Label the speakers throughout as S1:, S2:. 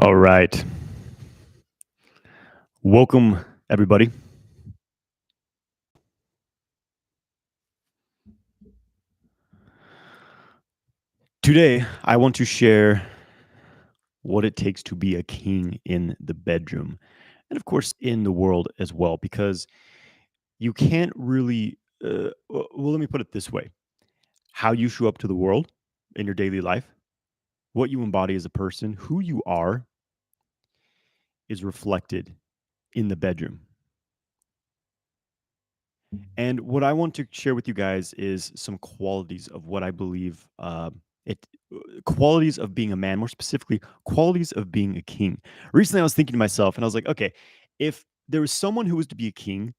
S1: All right. Welcome, everybody. Today, I want to share what it takes to be a king in the bedroom and, of course, in the world as well, because you can't really, let me put it this way: how you show up to the world in your daily life, what you embody as a person, who you are, is reflected in the bedroom. And what I want to share with you guys is some qualities of what I believe it qualities of being a man, more specifically, qualities of being a king. Recently, I was thinking to myself, and I was like, okay, if there was someone who was to be a king,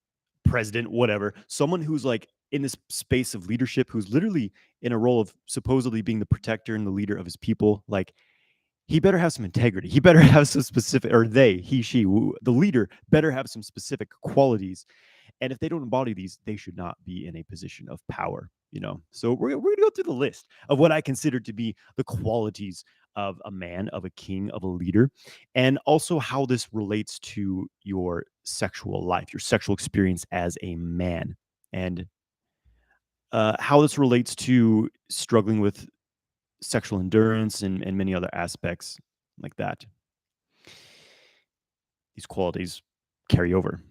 S1: president, whatever, someone who's like in this space of leadership, who's literally in a role of supposedly being the protector and the leader of his people, like he better have some integrity. He better have some specific, or they, he, she, the leader better have some specific qualities, and if they don't embody these, they should not be in a position of power, you know? So we're going to go through the list of what I consider to be the qualities of a man, of a king, of a leader, and also how this relates to your sexual life, your sexual experience as a man, and how this relates to struggling with sexual endurance and many other aspects like that. These qualities carry over.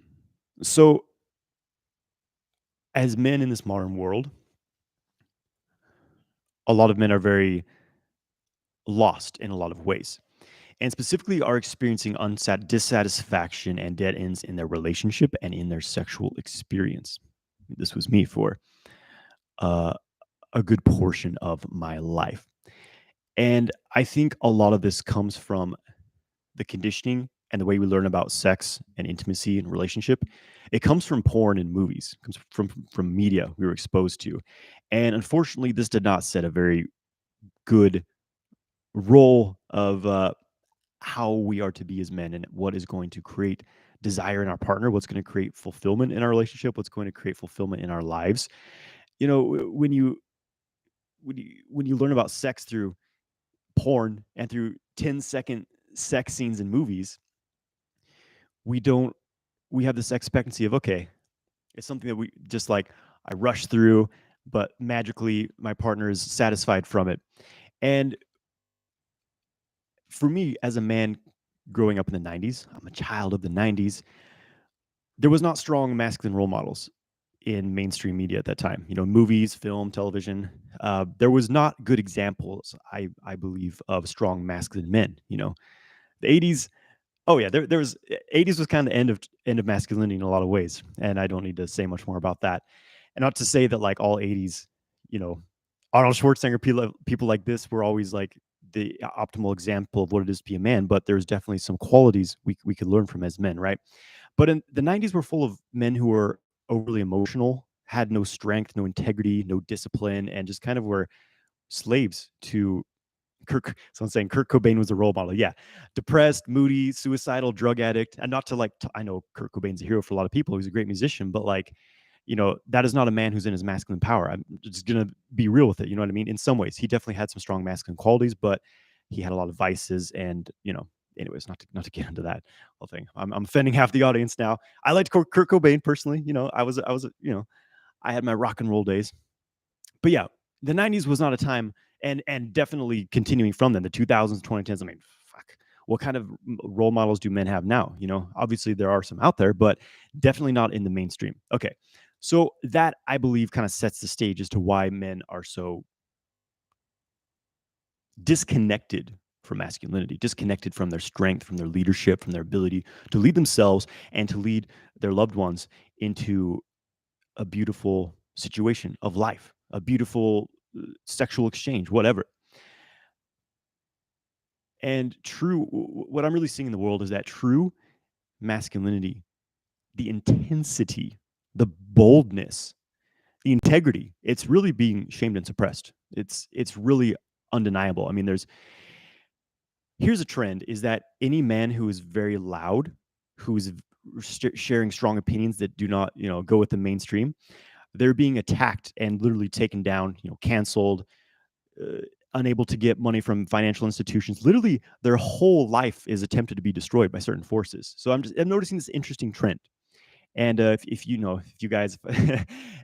S1: So, as men in this modern world, a lot of men are very lost in a lot of ways, and specifically are experiencing dissatisfaction and dead ends in their relationship and in their sexual experience. This was me for uh, a good portion of my life. And I think a lot of this comes from the conditioning and the way we learn about sex and intimacy and relationship. It comes from porn and movies, it comes from media we were exposed to. And unfortunately, this did not set a very good role of how we are to be as men and what is going to create desire in our partner, what's going to create fulfillment in our relationship, what's going to create fulfillment in our lives. You know, when you learn about sex through porn and through 10-second sex scenes in movies, we don't we have this expectancy of, okay, it's something that we just like I rush through, but magically my partner is satisfied from it. And for me as a man growing up in the 90s, I'm a child of the 90s, there was not strong masculine role models in mainstream media at that time. You know, movies, film, television. There was not good examples, I believe, of strong masculine men. You know, the 80s. Oh yeah, there was 80s was kind of the end of masculinity in a lot of ways, and I don't need to say much more about that. And not to say that like all 80s, you know, Arnold Schwarzenegger, people like this were always like the optimal example of what it is to be a man, but there's definitely some qualities we could learn from as men, right? But in the 90s were full of men who were overly emotional, had no strength, no integrity, no discipline, and just kind of were slaves to Kirk. Someone's saying Kurt Cobain was a role model. Yeah. Depressed, moody, suicidal, drug addict. And not to like, I know Kurt Cobain's a hero for a lot of people. He's a great musician, but like, you know, that is not a man who's in his masculine power. I'm just going to be real with it. You know what I mean? In some ways, he definitely had some strong masculine qualities, but he had a lot of vices and, you know, anyways, not to get into that whole thing. I'm offending half the audience now. I liked Kurt Cobain personally. You know, I was, you know, I had my rock and roll days, but yeah, the 90s was not a time, and definitely continuing from then, the 2000s, 2010s. I mean, fuck, what kind of role models do men have now? You know, obviously there are some out there, but definitely not in the mainstream. Okay. So that I believe kind of sets the stage as to why men are so disconnected from masculinity, disconnected from their strength, from their leadership, from their ability to lead themselves and to lead their loved ones into a beautiful situation of life, a beautiful sexual exchange, whatever. And what I'm really seeing in the world is that true masculinity, the intensity, the boldness, the integrity, it's really being shamed and suppressed. It's really undeniable. I mean, here's a trend is that any man who is very loud, who's sharing strong opinions that do not, you know, go with the mainstream, they're being attacked and literally taken down, you know, canceled, unable to get money from financial institutions. Literally, their whole life is attempted to be destroyed by certain forces. So I'm noticing this interesting trend. And if you know, if you guys,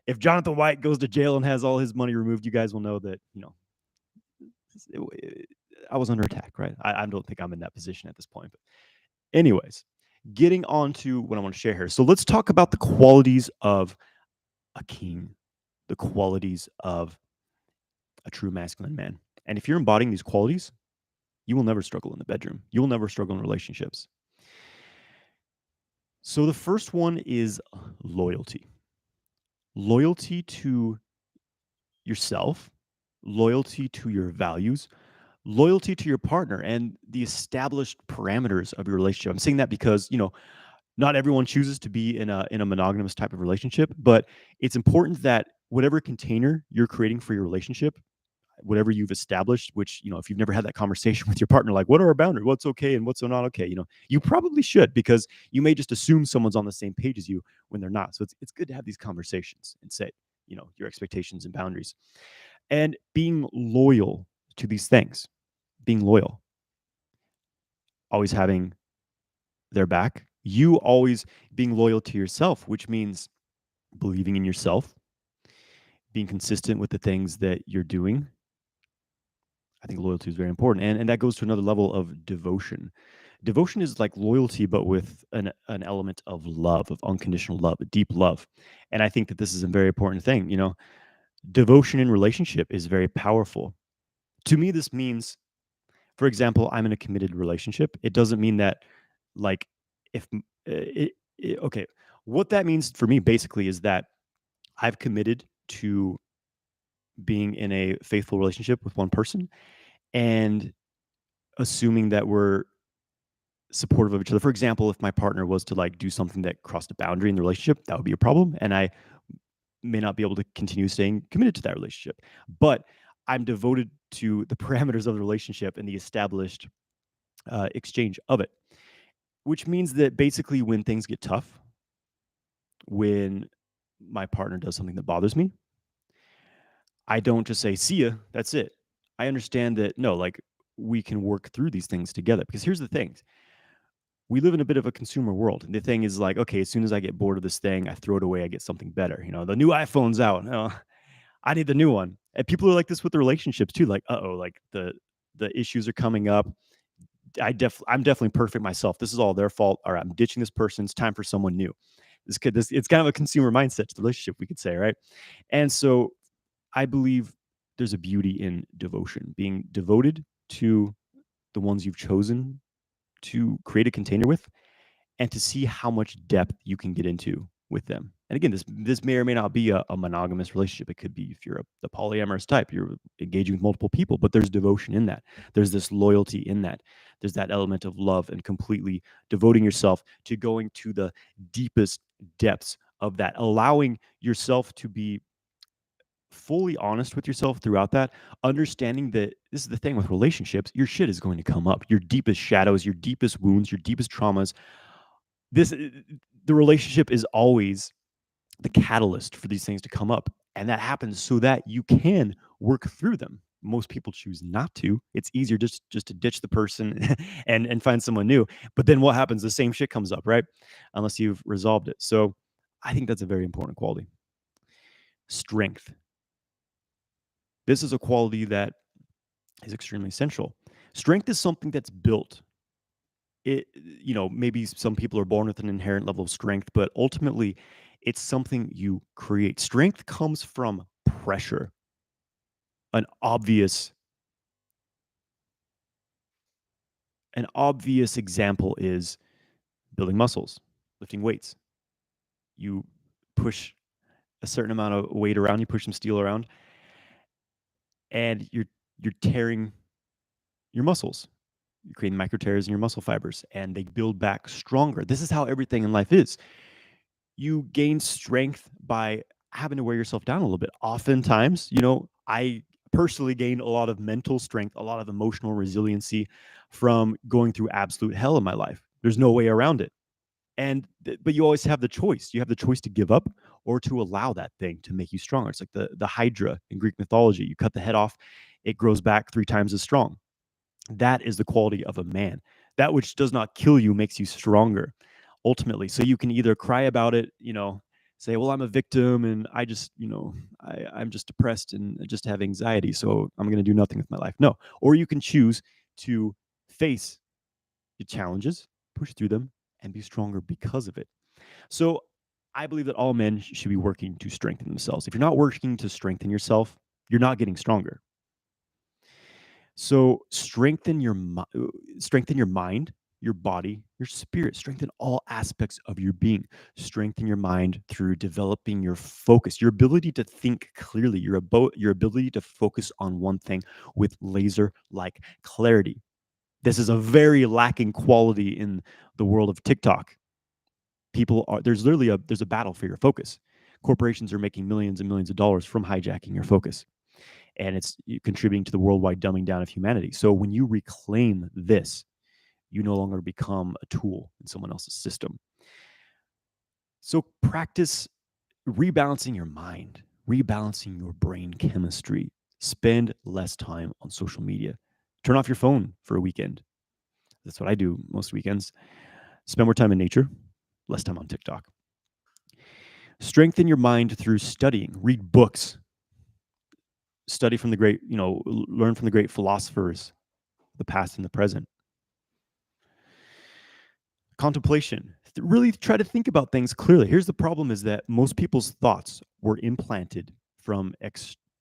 S1: if Jonathan White goes to jail and has all his money removed, you guys will know that I was under attack, right? I don't think I'm in that position at this point. But anyways, getting on to what I want to share here. So let's talk about the qualities of a king, the qualities of a true masculine man. And if you're embodying these qualities, you will never struggle in the bedroom. You will never struggle in relationships. So the first one is loyalty. Loyalty to yourself, loyalty to your values, loyalty to your partner and the established parameters of your relationship. I'm saying that because, not everyone chooses to be in a monogamous type of relationship, but it's important that whatever container you're creating for your relationship, whatever you've established, which, if you've never had that conversation with your partner, like what are our boundaries, what's okay and what's not okay, you probably should, because you may just assume someone's on the same page as you when they're not. So it's good to have these conversations and say, your expectations and boundaries, and being loyal to these things, being loyal, always having their back, you always being loyal to yourself, which means believing in yourself, being consistent with the things that you're doing. I think loyalty is very important. And that goes to another level of devotion. Devotion is like loyalty, but with an element of love, of unconditional love, deep love. And I think that this is a very important thing. Devotion in relationship is very powerful. To me, this means, for example, I'm in a committed relationship. It doesn't mean that, like, if okay, what that means for me basically is that I've committed to being in a faithful relationship with one person, and assuming that we're supportive of each other. For example, if my partner was to like do something that crossed a boundary in the relationship, that would be a problem, and I may not be able to continue staying committed to that relationship. But I'm devoted to the parameters of the relationship and the established exchange of it, which means that basically when things get tough, when my partner does something that bothers me, I don't just say, see ya, that's it. I understand that, no, like, we can work through these things together. Because here's the thing, we live in a bit of a consumer world. And the thing is, like, okay, as soon as I get bored of this thing, I throw it away, I get something better. The new iPhone's out. Oh, I need the new one. And people are like this with the relationships too. Like, like the issues are coming up. I'm definitely perfect myself. This is all their fault. All right, I'm ditching this person. It's time for someone new. It's kind of a consumer mindset to the relationship, we could say, right? And so I believe there's a beauty in devotion, being devoted to the ones you've chosen to create a container with, and to see how much depth you can get into with them. And again, this may or may not be a monogamous relationship. It could be, if you're the polyamorous type, you're engaging with multiple people, but there's devotion in that. There's this loyalty in that. There's that element of love and completely devoting yourself to going to the deepest depths of that, allowing yourself to be fully honest with yourself throughout that, understanding that this is the thing with relationships, your shit is going to come up. Your deepest shadows, your deepest wounds, your deepest traumas. This the relationship is always the catalyst for these things to come up. And that happens so that you can work through them. Most people choose not to. It's easier just to ditch the person and find someone new. But then what happens? The same shit comes up, right? Unless you've resolved it. So I think that's a very important quality. Strength. This is a quality that is extremely essential. Strength is something that's built. Maybe some people are born with an inherent level of strength, but ultimately it's something you create. Strength comes from pressure. An obvious example is building muscles, lifting weights. You push a certain amount of weight around, you push some steel around, and you're tearing your muscles. You're creating micro tears in your muscle fibers, and they build back stronger. This is how everything in life is. You gain strength by having to wear yourself down a little bit. Oftentimes, I personally gained a lot of mental strength, a lot of emotional resiliency from going through absolute hell in my life. There's no way around it. But you always have the choice. You have the choice to give up or to allow that thing to make you stronger. It's like the Hydra in Greek mythology. You cut the head off, it grows back 3 times as strong. That is the quality of a man. That which does not kill you makes you stronger, ultimately. So you can either cry about it, say, well, I'm a victim and I just, I'm just depressed and just have anxiety. So I'm going to do nothing with my life. No. Or you can choose to face the challenges, push through them, and be stronger because of it. So I believe that all men should be working to strengthen themselves. If you're not working to strengthen yourself, you're not getting stronger. So strengthen your mind, your body, your spirit. Strengthen all aspects of your being. Strengthen your mind through developing your focus, your ability to think clearly, your ability to focus on one thing with laser-like clarity. This is a very lacking quality in the world of TikTok. There's literally there's a battle for your focus. Corporations are making millions and millions of dollars from hijacking your focus, and it's contributing to the worldwide dumbing down of humanity. So when you reclaim this, you no longer become a tool in someone else's system. So practice rebalancing your mind, rebalancing your brain chemistry. Spend less time on social media. Turn off your phone for a weekend. That's what I do most weekends. Spend more time in nature, less time on TikTok. Strengthen your mind through studying. Read books. Study from the great, learn from the great philosophers, the past and the present. Contemplation. Really try to think about things clearly. Here's the problem: is that most people's thoughts were implanted from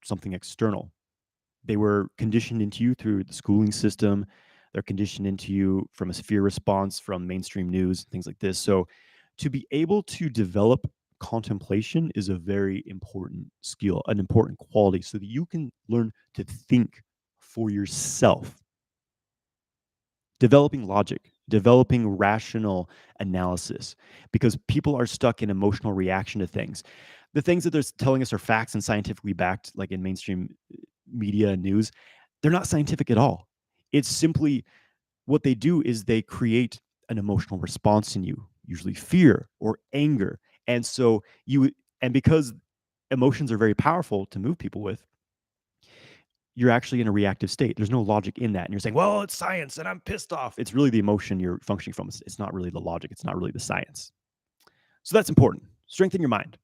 S1: something external. They were conditioned into you through the schooling system. They're conditioned into you from a fear response from mainstream news, things like this. So to be able to develop contemplation is a very important skill, an important quality, so that you can learn to think for yourself. Developing logic, developing rational analysis, because people are stuck in emotional reaction to things. The things that they're telling us are facts and scientifically backed, like in mainstream media and news, they're not scientific at all. It's simply what they do is they create an emotional response in you, usually fear or anger. And because emotions are very powerful to move people with, you're actually in a reactive state. There's no logic in that. And you're saying, well, it's science and I'm pissed off. It's really the emotion you're functioning from. It's not really the logic. It's not really the science. So that's important. Strengthen your mind.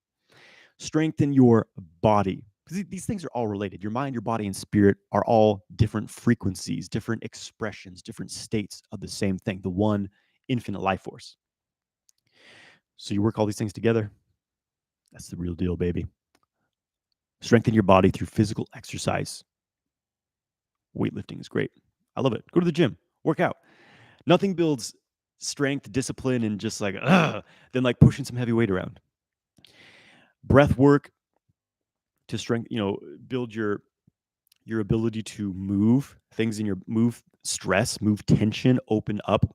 S1: Strengthen your body. Because these things are all related. Your mind, your body, and spirit are all different frequencies, different expressions, different states of the same thing, the one infinite life force. So you work all these things together. That's the real deal, baby. Strengthen your body through physical exercise. Weightlifting is great. I love it. Go to the gym, work out. Nothing builds strength, discipline, and just like than like pushing some heavy weight around. Breath work to build your ability to move things in move stress, move tension, open up.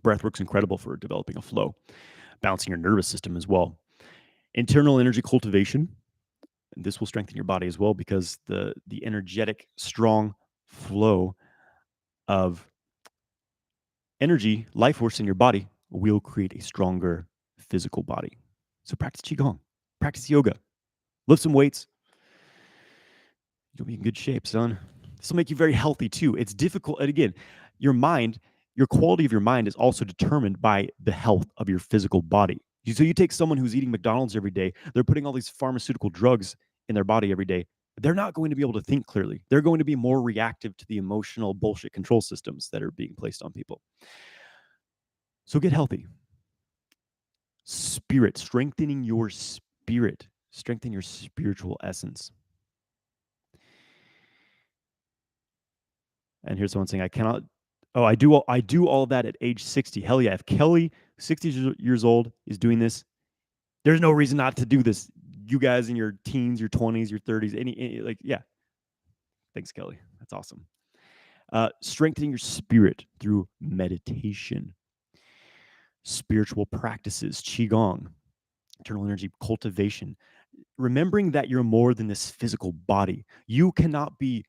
S1: Breath work's incredible for developing a flow, balancing your nervous system as well. Internal energy cultivation. And this will strengthen your body as well, because the energetic, strong flow of energy, life force in your body will create a stronger physical body. So practice Qigong, practice yoga, lift some weights. You'll be in good shape, son. This will make you very healthy too. It's difficult. And again, your mind, your quality of your mind is also determined by the health of your physical body. So you take someone who's eating McDonald's every day, they're putting all these pharmaceutical drugs in their body every day. They're not going to be able to think clearly. They're going to be more reactive to the emotional bullshit control systems that are being placed on people. So get healthy. Spirit, strengthening your spirit, strengthen your spiritual essence. And here's someone saying, I cannot. Oh, I do all of that at age 60. Hell yeah. If Kelly, 60 years old, is doing this, there's no reason not to do this. You guys in your teens, your 20s, your 30s, yeah. Thanks, Kelly. That's awesome. Strengthening your spirit through meditation, spiritual practices, Qigong, internal energy cultivation. Remembering that you're more than this physical body. You cannot be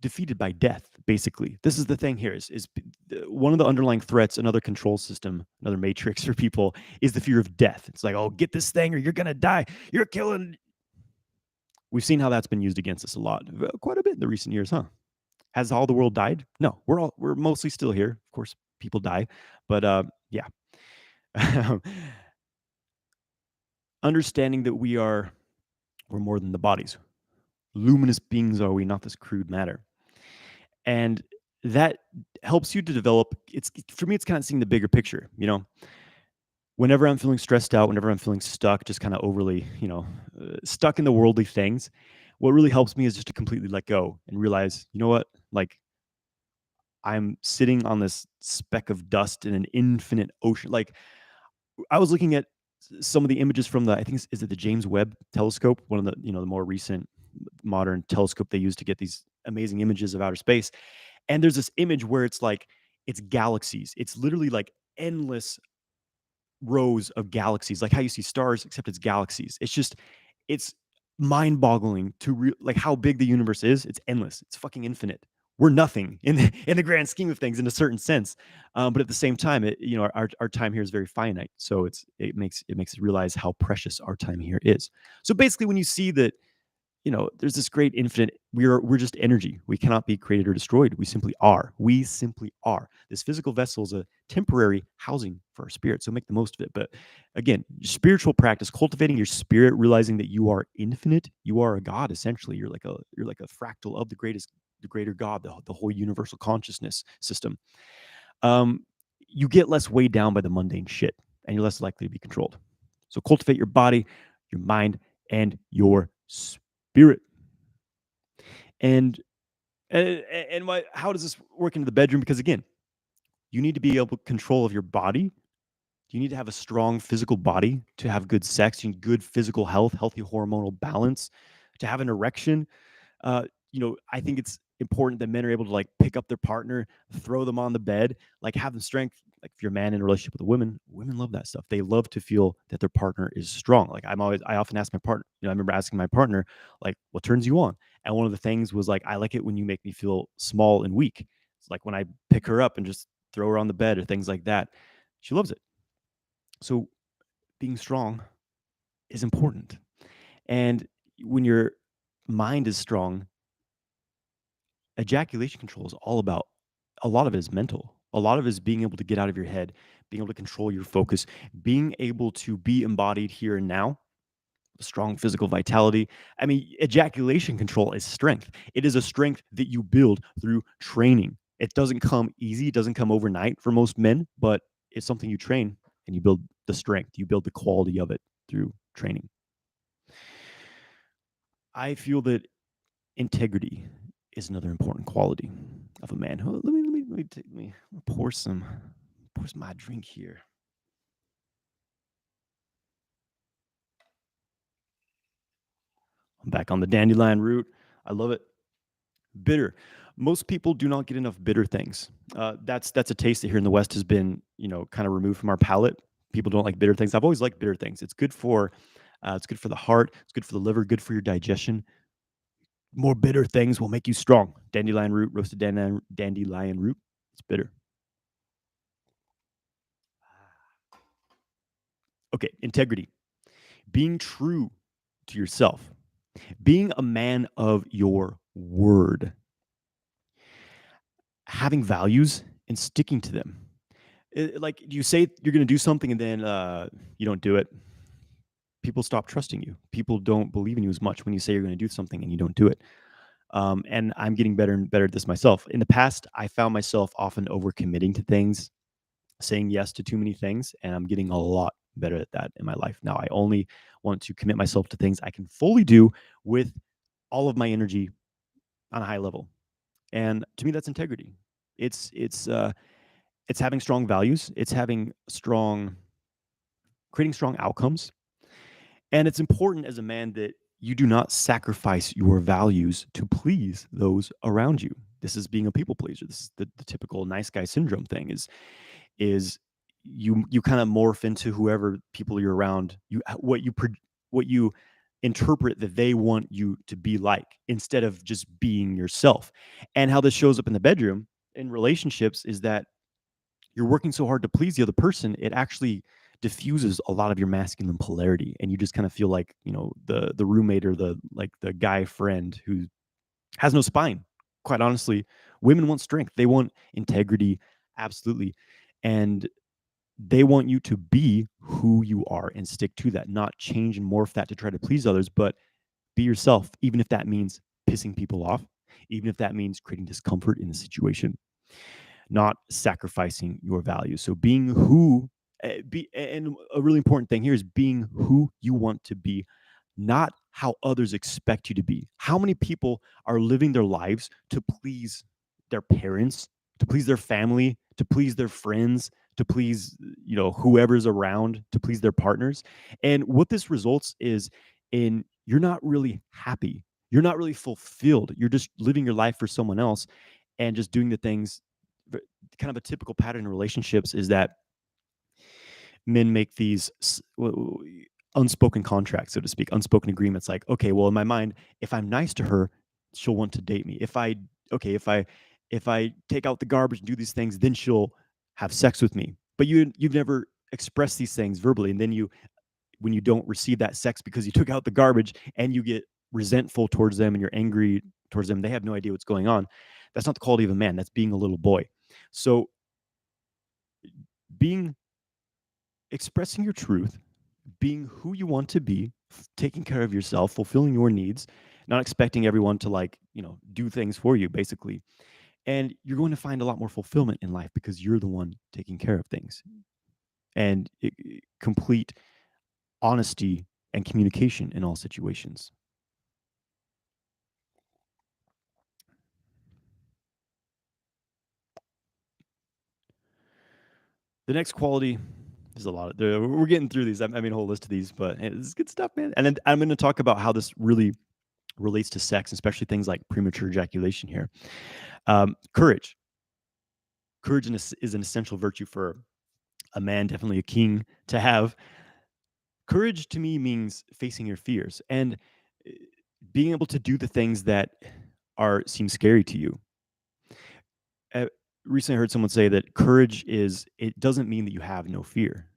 S1: defeated by death, basically. This is the thing here is one of the underlying threats, another control system, another matrix for people, is the fear of death. It's like, oh, get this thing or you're going to die. You're killing. We've seen how that's been used against us a lot, quite a bit in the recent years, huh? Has all the world died? No, we're mostly still here. Of course, people die, but yeah. Understanding that we're more than the bodies. Luminous beings are we, not this crude matter. And that helps you to develop. It's for me. It's kind of seeing the bigger picture. Whenever I'm feeling stressed out, whenever I'm feeling stuck, just kind of overly, stuck in the worldly things, what really helps me is just to completely let go and realize, you know what, like I'm sitting on this speck of dust in an infinite ocean. Like I was looking at some of the images from the, I think, is it the James Webb telescope, one of the, the more recent modern telescope they use to get these amazing images of outer space. And there's this image where it's like, it's galaxies. It's literally like endless rows of galaxies, like how you see stars, except it's galaxies. It's mind-boggling to like how big the universe is. It's endless. It's fucking infinite. We're nothing in in the grand scheme of things, in a certain sense. But at the same time, our time here is very finite. So it makes us realize how precious our time here is. So basically, when you see that, there's this great infinite, we're just energy. We cannot be created or destroyed. We simply are. This physical vessel is a temporary housing for our spirit, so make the most of it. But again, spiritual practice, cultivating your spirit, realizing that you are infinite. You are a god, essentially. You're like a fractal of the greater god, the whole universal consciousness system. um you get less weighed down by the mundane shit, and you're less likely to be controlled. So cultivate your body, your mind, and your spirit. And and, and how does this work into the bedroom? Because again, you need to be able to control of your body. You need to have a strong physical body to have good sex. You need good physical health, healthy hormonal balance, to have an erection. I think it's important that men are able to like pick up their partner, throw them on the bed, like have the strength. Like if you're a man in a relationship with a woman, women love that stuff. They love to feel that their partner is strong. Like I often ask my partner, I remember asking my partner, like, what turns you on? And one of the things was like, I like it when you make me feel small and weak. It's like when I pick her up and just throw her on the bed or things like that. She loves it. So being strong is important. And when your mind is strong, ejaculation control is all about, a lot of it is mental. A lot of it is being able to get out of your head, being able to control your focus, being able to be embodied here and now, strong physical vitality. I mean, ejaculation control is strength. It is a strength that you build through training. It doesn't come easy, it doesn't come overnight for most men, but it's something you train, and you build the strength, you build the quality of it through training. I feel that integrity is another important quality of a man. Let me pour some my drink here. I'm back on the dandelion root. I love it. Bitter. Most people do not get enough bitter things. That's a taste that here in the West has been, kind of removed from our palate. People don't like bitter things. I've always liked bitter things. It's good for the heart. It's good for the liver. Good for your digestion. More bitter things will make you strong. Dandelion root, roasted dandelion root. It's bitter. Okay, integrity. Being true to yourself. Being a man of your word. Having values and sticking to them. Like you say you're going to do something and then you don't do it. People stop trusting you. People don't believe in you as much when you say you're going to do something and you don't do it. And I'm getting better and better at this myself. In the past, I found myself often overcommitting to things, saying yes to too many things, and I'm getting a lot better at that in my life now. I only want to commit myself to things I can fully do with all of my energy on a high level. And to me, that's integrity. It's having strong values. It's creating strong outcomes. And it's important as a man that you do not sacrifice your values to please those around you. This is being a people pleaser. This is the typical nice guy syndrome thing. Is you kind of morph into whoever people you're around. What you interpret that they want you to be like, instead of just being yourself. And how this shows up in the bedroom in relationships is that you're working so hard to please the other person, it actually diffuses a lot of your masculine polarity, and you just kind of feel like, the roommate or the guy friend who has no spine. Quite honestly, women want strength. They want integrity, absolutely. And they want you to be who you are and stick to that, not change and morph that to try to please others, but be yourself, even if that means pissing people off, even if that means creating discomfort in the situation, not sacrificing your values. So being who be and a really important thing here is being who you want to be, not how others expect you to be. How many people are living their lives to please their parents, to please their family, to please their friends, to please, whoever's around, to please their partners? And what this results is in you're not really happy. You're not really fulfilled. You're just living your life for someone else and just doing the things. Kind of a typical pattern in relationships is that men make these unspoken contracts, so to speak, unspoken agreements. Like, okay, well, in my mind, if I'm nice to her, she'll want to date me. If I take out the garbage and do these things, then she'll have sex with me. But you've never expressed these things verbally, and then when you don't receive that sex because you took out the garbage, and you get resentful towards them and you're angry towards them, they have no idea what's going on. That's not the quality of a man. That's being a little boy. So being expressing your truth, being who you want to be, taking care of yourself, fulfilling your needs, not expecting everyone to do things for you, basically. And you're going to find a lot more fulfillment in life because you're the one taking care of things. And complete honesty and communication in all situations. The next quality, there's a lot of we're getting through these. I mean, a whole list of these, but it's good stuff, man. And then I'm going to talk about how this really relates to sex, especially things like premature ejaculation here. Courage. Courage is an essential virtue for a man, definitely a king to have. Courage to me means facing your fears and uh, being able to do the things that seem scary to you. Uh, Recently, I heard someone say that it doesn't mean that you have no fear.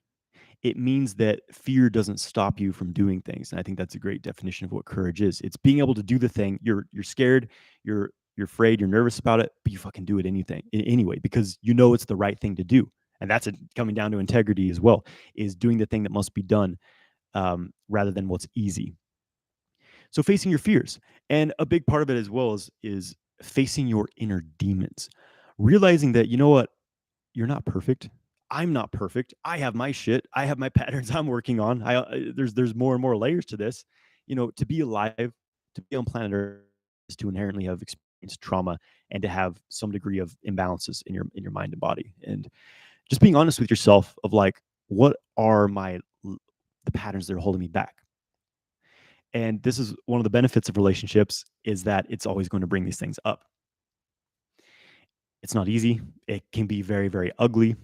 S1: It means that fear doesn't stop you from doing things. And I think that's a great definition of what courage is. It's being able to do the thing. You're scared, you're afraid, you're nervous about it, but you fucking do it anyway because you know it's the right thing to do. And that's coming down to integrity as well, is doing the thing that must be done, rather than what's easy. So facing your fears, and a big part of it as well is facing your inner demons, realizing that you know what, you're not perfect. I'm not perfect. I have my shit. I have my patterns I'm working on. There's more and more layers to this. To be alive, to be on planet Earth, is to inherently have experienced trauma and to have some degree of imbalances in your mind and body. And just being honest with yourself of like, what are the patterns that are holding me back? And this is one of the benefits of relationships, is that it's always going to bring these things up. It's not easy. It can be very, very ugly.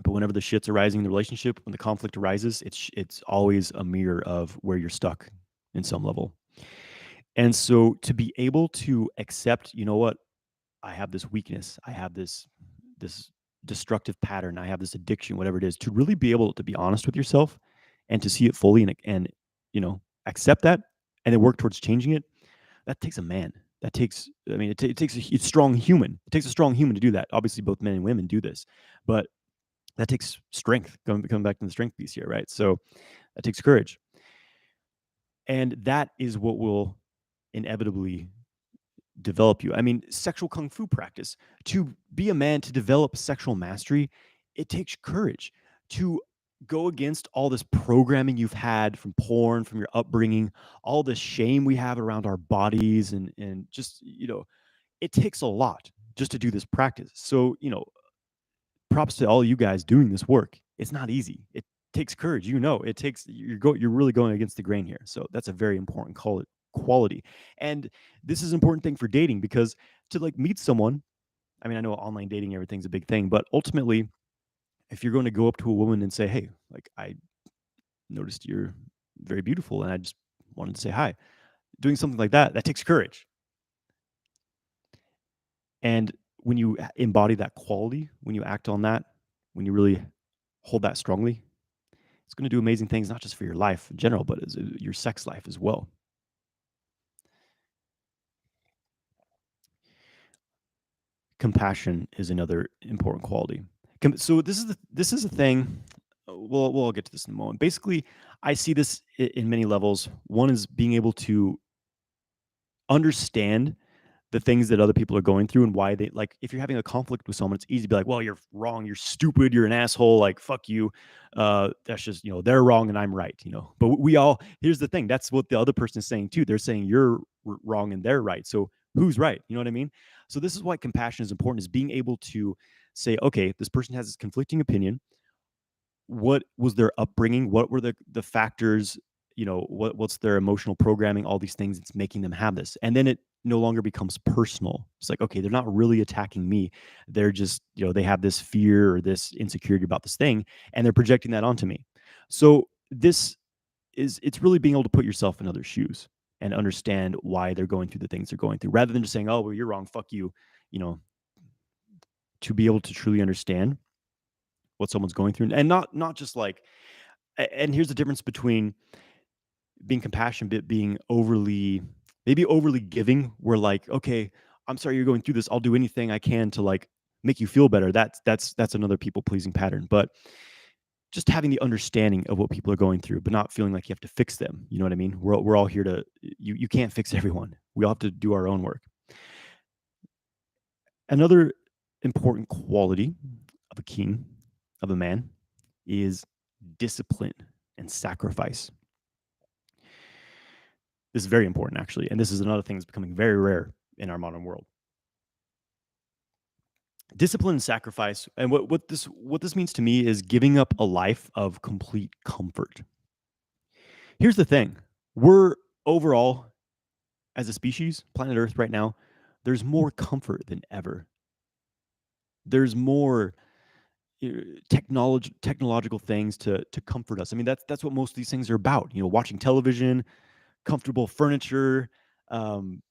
S1: But whenever the shit's arising in the relationship, when the conflict arises, it's always a mirror of where you're stuck in some level. And so to be able to accept, you know what, I have this weakness, I have this destructive pattern, I have this addiction, whatever it is, to really be able to be honest with yourself and to see it fully and accept that and then work towards changing it, that takes a man. That takes, I mean, it takes a strong human. It takes a strong human to do that. Obviously, both men and women do this, but that takes strength. Coming back to the strength piece here, right? So that takes courage, and that is what will inevitably develop you. I mean, sexual kung fu practice. To be a man, to develop sexual mastery, it takes courage to go against all this programming you've had from porn, from your upbringing, all the shame we have around our bodies, and just it takes a lot just to do this practice. So props to all you guys doing this work. It's not easy. It takes courage. It takes you're really going against the grain here. So that's a very important quality. And this is an important thing for dating, because to meet someone, I mean, I know online dating, everything's a big thing, but ultimately, if you're going to go up to a woman and say, "Hey, I noticed you're very beautiful and I just wanted to say hi," doing something like that, that takes courage. And when you embody that quality, when you act on that, when you really hold that strongly, it's going to do amazing things, not just for your life in general, but as your sex life as well. Compassion is another important quality. So this is a thing. We'll get to this in a moment. Basically, I see this in many levels. One is being able to understand the things that other people are going through and why they like if you're having a conflict with someone, it's easy to be like, well, you're wrong, you're stupid, you're an asshole, like fuck you. That's just, they're wrong and I'm right, but we all, here's the thing, that's what the other person is saying too. They're saying you're wrong and they're right, so who's right? You know what I mean? So this is why compassion is important, is being able to say, okay, this person has this conflicting opinion. What was their upbringing? What were the factors? What's their emotional programming? All these things, it's making them have this, and then it no longer becomes personal. It's like, okay, they're not really attacking me. They're just, they have this fear or this insecurity about this thing, and they're projecting that onto me. So it's really being able to put yourself in other shoes and understand why they're going through the things they're going through, rather than just saying, oh, well, you're wrong, fuck you. You know, to be able to truly understand what someone's going through, and not just like, and here's the difference between being compassionate but being overly giving, where like, okay, I'm sorry you're going through this, I'll do anything I can to like make you feel better. That's another people pleasing pattern. But just having the understanding of what people are going through, but not feeling like you have to fix them. You know what I mean? We're all here to, you can't fix everyone. We all have to do our own work. Another important quality of a king, of a man, is discipline and sacrifice. This is very important, actually, and this is another thing that's becoming very rare in our modern world. Discipline and sacrifice, and what this means to me is giving up a life of complete comfort. Here's the thing: we're overall, as a species, planet Earth right now, there's more comfort than ever. There's more technological things to comfort us. I mean, that's what most of these things are about. Watching television, comfortable furniture, um,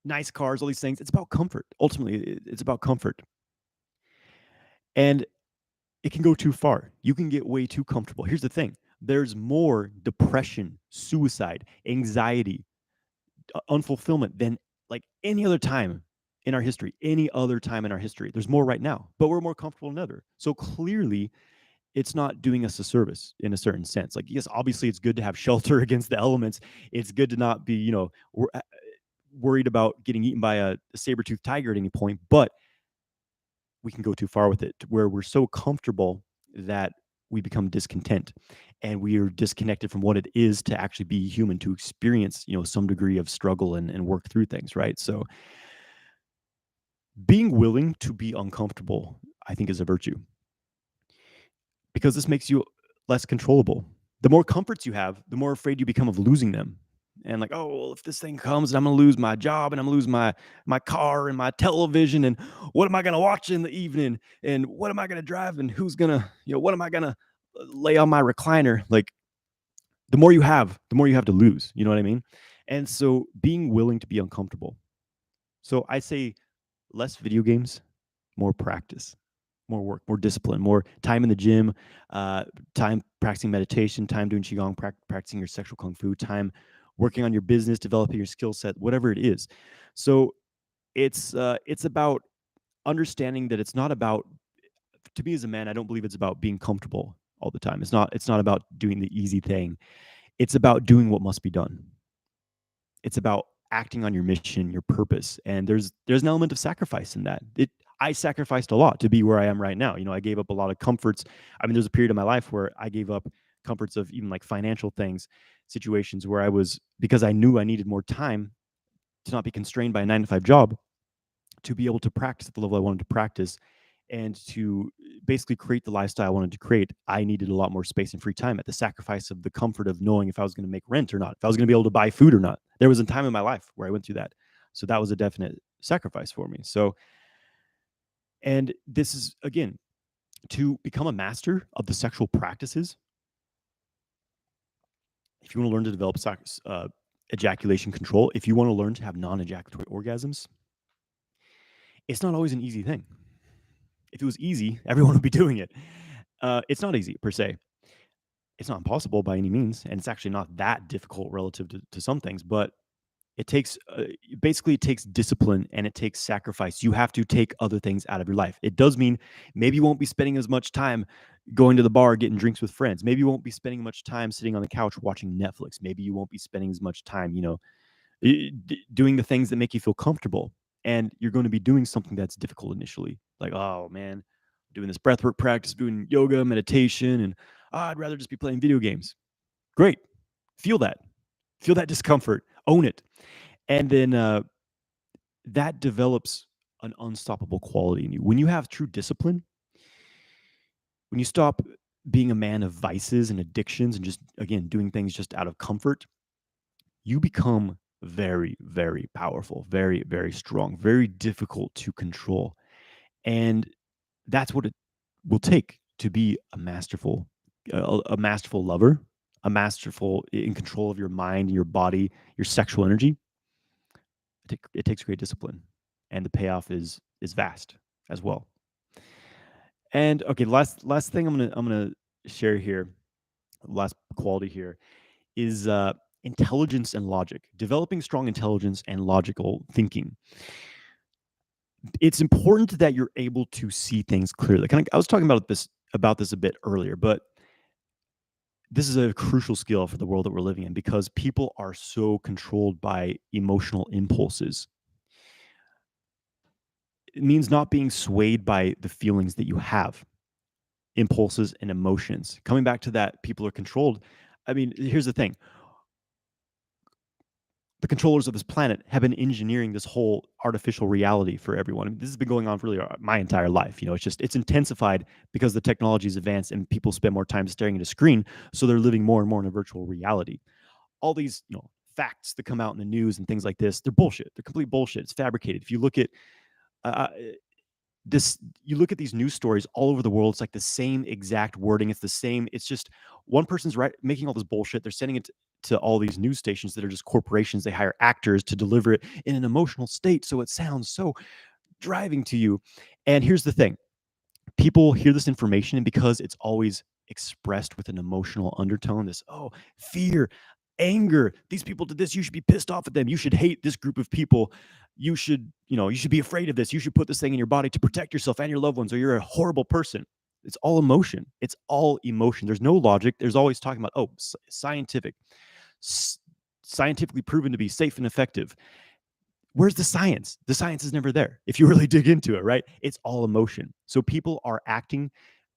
S1: nice cars, all these things. It's about comfort. Ultimately, it's about comfort. And it can go too far. You can get way too comfortable. Here's the thing: there's more depression, suicide, anxiety, unfulfillment than like any other time in our history. Any other time in our history. There's more right now, but we're more comfortable than ever. So clearly, it's not doing us a service in a certain sense. Like, yes, obviously, it's good to have shelter against the elements. It's good to not be, worried about getting eaten by a saber-toothed tiger at any point, but we can go too far with it, to where we're so comfortable that we become discontent, and we are disconnected from what it is to actually be human, to experience, some degree of struggle and work through things, right? So being willing to be uncomfortable, I think, is a virtue, because this makes you less controllable. The more comforts you have, the more afraid you become of losing them. And like, oh, well, if this thing comes and I'm gonna lose my job and I'm gonna lose my car and my television, and what am I gonna watch in the evening, and what am I gonna drive, and who's gonna, what am I gonna lay on my recliner? Like, the more you have to lose. You know what I mean? And so being willing to be uncomfortable. So I say less video games, more practice, more work, more discipline, more time in the gym, time practicing meditation, time doing qigong, practicing your sexual kung fu, time working on your business, developing your skill set, whatever it is. So it's about understanding that it's not about, to me as a man, I don't believe it's about being comfortable all the time. It's not about doing the easy thing. It's about doing what must be done. It's about acting on your mission, your purpose, and there's an element of sacrifice in that. I sacrificed a lot to be where I am right now. I gave up a lot of comforts. I mean, there's a period of my life where I gave up comforts of even like financial things, situations where I was, because I knew I needed more time to not be constrained by a 9 to 5 job, to be able to practice at the level I wanted to practice, and to basically create the lifestyle I wanted to create. I needed a lot more space and free time, at the sacrifice of the comfort of knowing if I was going to make rent or not, if I was going to be able to buy food or not. There was a time in my life where I went through that. So that was a definite sacrifice for me. So, and this is, again, to become a master of the sexual practices. If you want to learn to develop ejaculation control, if you want to learn to have non-ejaculatory orgasms, it's not always an easy thing. If it was easy, everyone would be doing it. It's not easy per se. It's not impossible by any means, and it's actually not that difficult relative to some things. But it takes basically it takes discipline and it takes sacrifice. You have to take other things out of your life. It does mean maybe you won't be spending as much time going to the bar getting drinks with friends. Maybe you won't be spending much time sitting on the couch watching Netflix. Maybe you won't be spending as much time, doing the things that make you feel comfortable. And you're going to be doing something that's difficult initially. Like, oh man, doing this breathwork practice, doing yoga, meditation, and I'd rather just be playing video games. Great. Feel that. Feel that discomfort. Own it. And then that develops an unstoppable quality in you. When you have true discipline, when you stop being a man of vices and addictions and just, again, doing things just out of comfort, you become very, very powerful, very, very strong, very difficult to control. And that's what it will take to be a masterful lover, a masterful in control of your mind, your body, your sexual energy. It takes great discipline, and the payoff is vast as well. And okay, last thing I'm gonna share here, last quality here is intelligence and logic. Developing strong intelligence and logical thinking. It's important that you're able to see things clearly. I was talking about this a bit earlier, but this is a crucial skill for the world that we're living in because people are so controlled by emotional impulses. It means not being swayed by the feelings that you have, impulses and emotions. Coming back to that, people are controlled. I mean, here's the thing. The controllers of this planet have been engineering this whole artificial reality for everyone. I mean, this has been going on for really my entire life. It's intensified because the technology is advanced and people spend more time staring at a screen, so they're living more and more in a virtual reality. All these, facts that come out in the news and things like this, they're bullshit. They're complete bullshit. It's fabricated. If you look at uh, you look at these news stories all over the world, it's like the same exact wording. It's the same. It's just one person's making all this bullshit. They're sending it to all these news stations that are just corporations. They hire actors to deliver it in an emotional state, so it sounds so driving to you. And here's the thing: people hear this information, and because it's always expressed with an emotional undertone, this fear, anger, these people did this, you should be pissed off at them, you should hate this group of people, you should be afraid of this, you should put this thing in your body to protect yourself and your loved ones, or you're a horrible person. It's all emotion. It's all emotion. There's no logic. There's always talking about scientifically proven to be safe and effective. Where's the science? The science is never there if you really dig into it, right? It's all emotion. So people are acting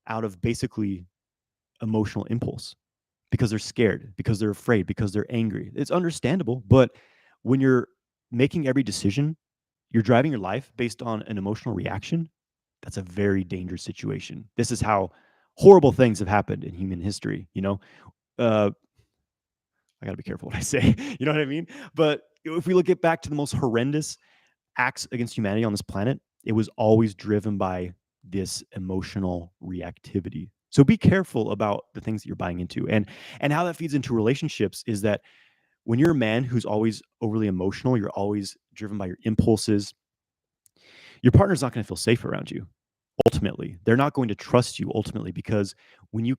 S1: out of basically emotional impulse because they're scared, because they're afraid, because they're angry. It's understandable, but when you're making every decision, you're driving your life based on an emotional reaction. That's a very dangerous situation. This is how horrible things have happened in human history. Uh, I got to be careful what I say. You know what I mean? But if we look back to the most horrendous acts against humanity on this planet, it was always driven by this emotional reactivity. So be careful about the things that you're buying into. And how that feeds into relationships is that when you're a man who's always overly emotional, you're always driven by your impulses, your partner's not going to feel safe around you. Ultimately, they're not going to trust you ultimately, because when you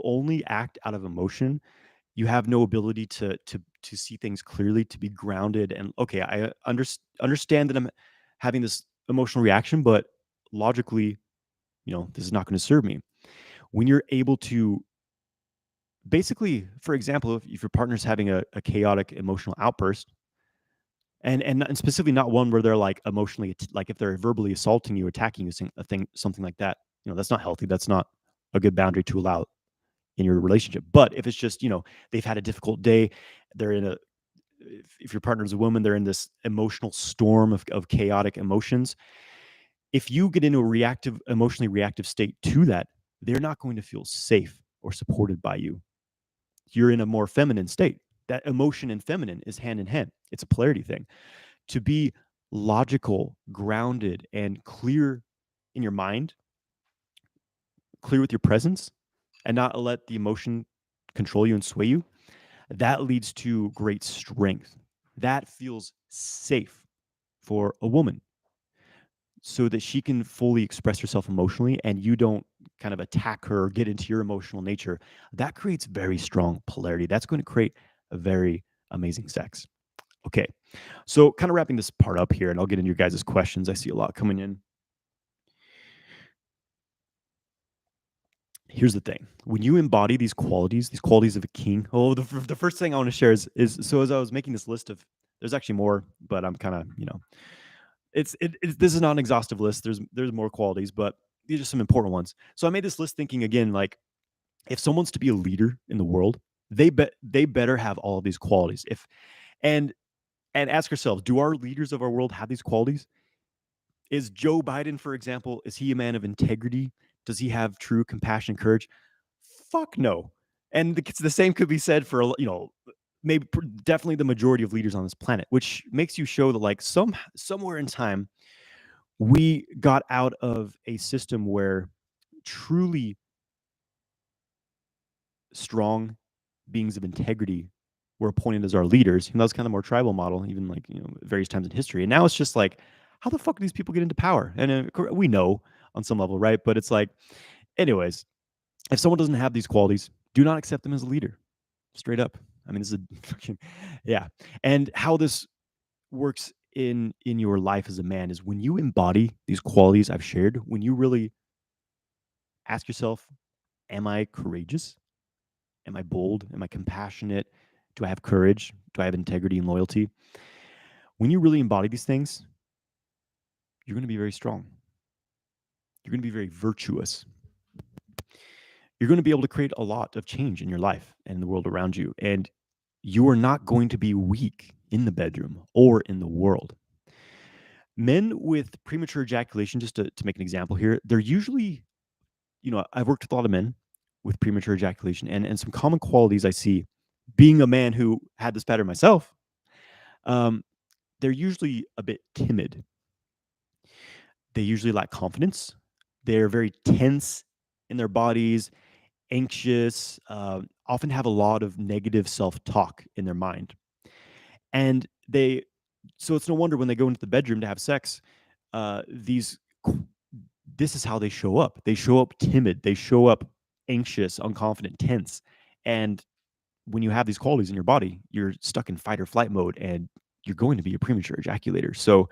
S1: only act out of emotion, you have no ability to see things clearly, to be grounded. And okay, I understand that I'm having this emotional reaction, but logically, this is not going to serve me. When you're able to basically, for example, if your partner's having a chaotic emotional outburst, and specifically not one where they're like emotionally, like if they're verbally assaulting you, attacking you, something like that, that's not healthy. That's not a good boundary to allow in your relationship. But if it's just, they've had a difficult day, they're in a if your partner is a woman, they're in this emotional storm of chaotic emotions. If you get into a emotionally reactive state to that, they're not going to feel safe or supported by you. You're in a more feminine state. That emotion and feminine is hand in hand. It's a polarity thing. To be logical, grounded, and clear in your mind, clear with your presence, and not let the emotion control you and sway you, that leads to great strength. That feels safe for a woman. so that she can fully express herself emotionally and you don't kind of attack her or get into your emotional nature, that creates very strong polarity. That's going to create a very amazing sex. Okay. So, kind of wrapping this part up here, and I'll get into your guys' questions. I see a lot coming in. Here's the thing: when you embody these qualities of a king. Oh, the first thing I want to share is so as I was making this list of, there's actually more, but I'm kind of this is not an exhaustive list. There's more qualities, but these are some important ones. So I made this list thinking again, like if someone's to be a leader in the world, they better have all of these qualities. If and and ask yourselves, do our leaders of our world have these qualities? Is Joe Biden, for example, is he a man of integrity? Does he have true compassion and courage? Fuck no. And the same could be said for maybe definitely the majority of leaders on this planet, which makes you show that like somewhere in time we got out of a system where truly strong beings of integrity were appointed as our leaders. And that was kind of more tribal model, even like various times in history. And now it's just like, how the fuck do these people get into power? And we know on some level, right? But it's like, anyways, if someone doesn't have these qualities, do not accept them as a leader. Straight up. I mean, this is a fucking yeah. And how this works in your life as a man is when you embody these qualities I've shared, when you really ask yourself, am I courageous? Am I bold? Am I compassionate? Do I have courage? Do I have integrity and loyalty? When you really embody these things, you're going to be very strong. You're going to be very virtuous. You're going to be able to create a lot of change in your life and in the world around you. And you are not going to be weak in the bedroom or in the world. Men with premature ejaculation, just to make an example here, they're usually, I've worked with a lot of men with premature ejaculation, and some common qualities I see being a man who had this pattern myself. Um, they're usually a bit timid. They usually lack confidence. They're very tense in their bodies, anxious, often have a lot of negative self talk in their mind. And so it's no wonder when they go into the bedroom to have sex, these, this is how they show up. They show up timid, they show up anxious, unconfident, tense. And when you have these qualities in your body, you're stuck in fight or flight mode and you're going to be a premature ejaculator. So,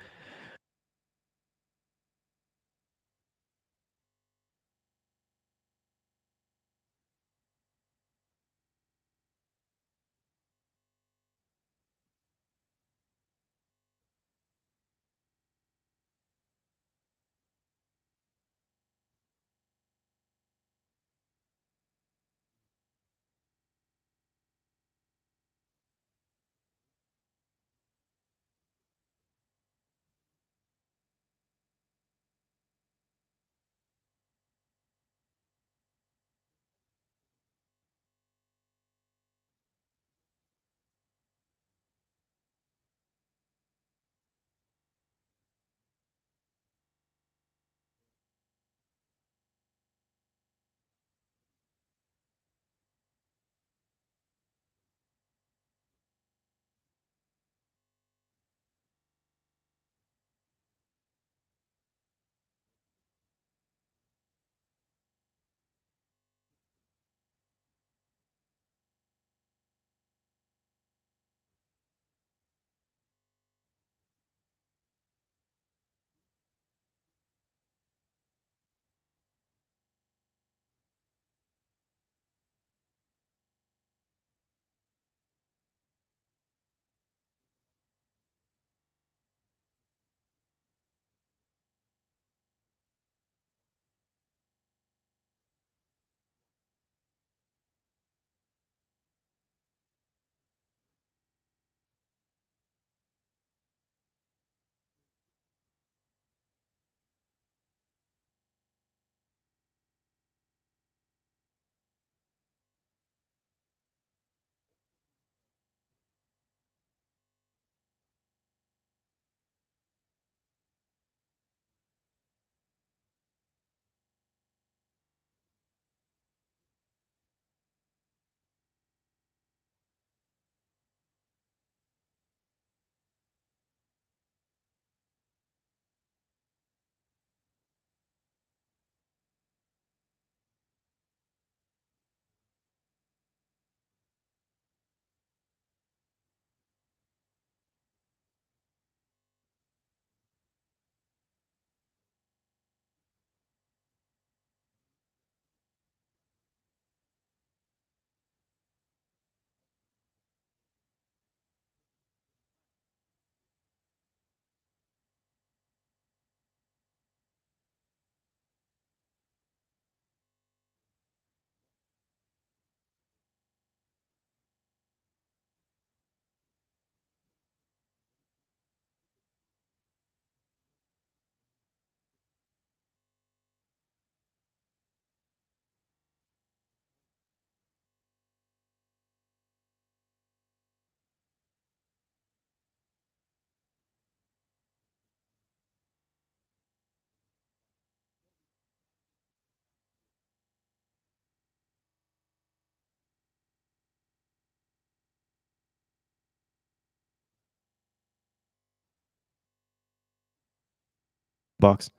S1: box?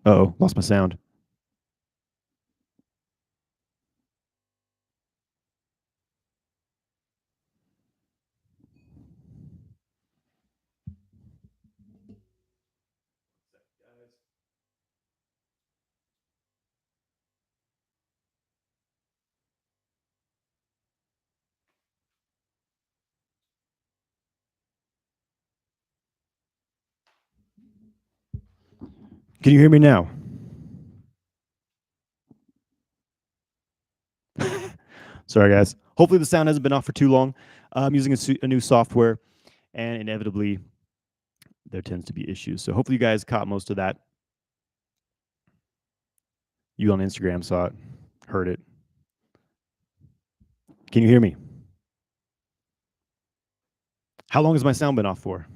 S1: Uh-oh, lost my sound. Can you hear me now? Sorry, guys. Hopefully the sound hasn't been off for too long. I'm using a new software, and inevitably there tends to be issues. So hopefully you guys caught most of that. You on Instagram saw it, heard it. Can you hear me? How long has my sound been off for?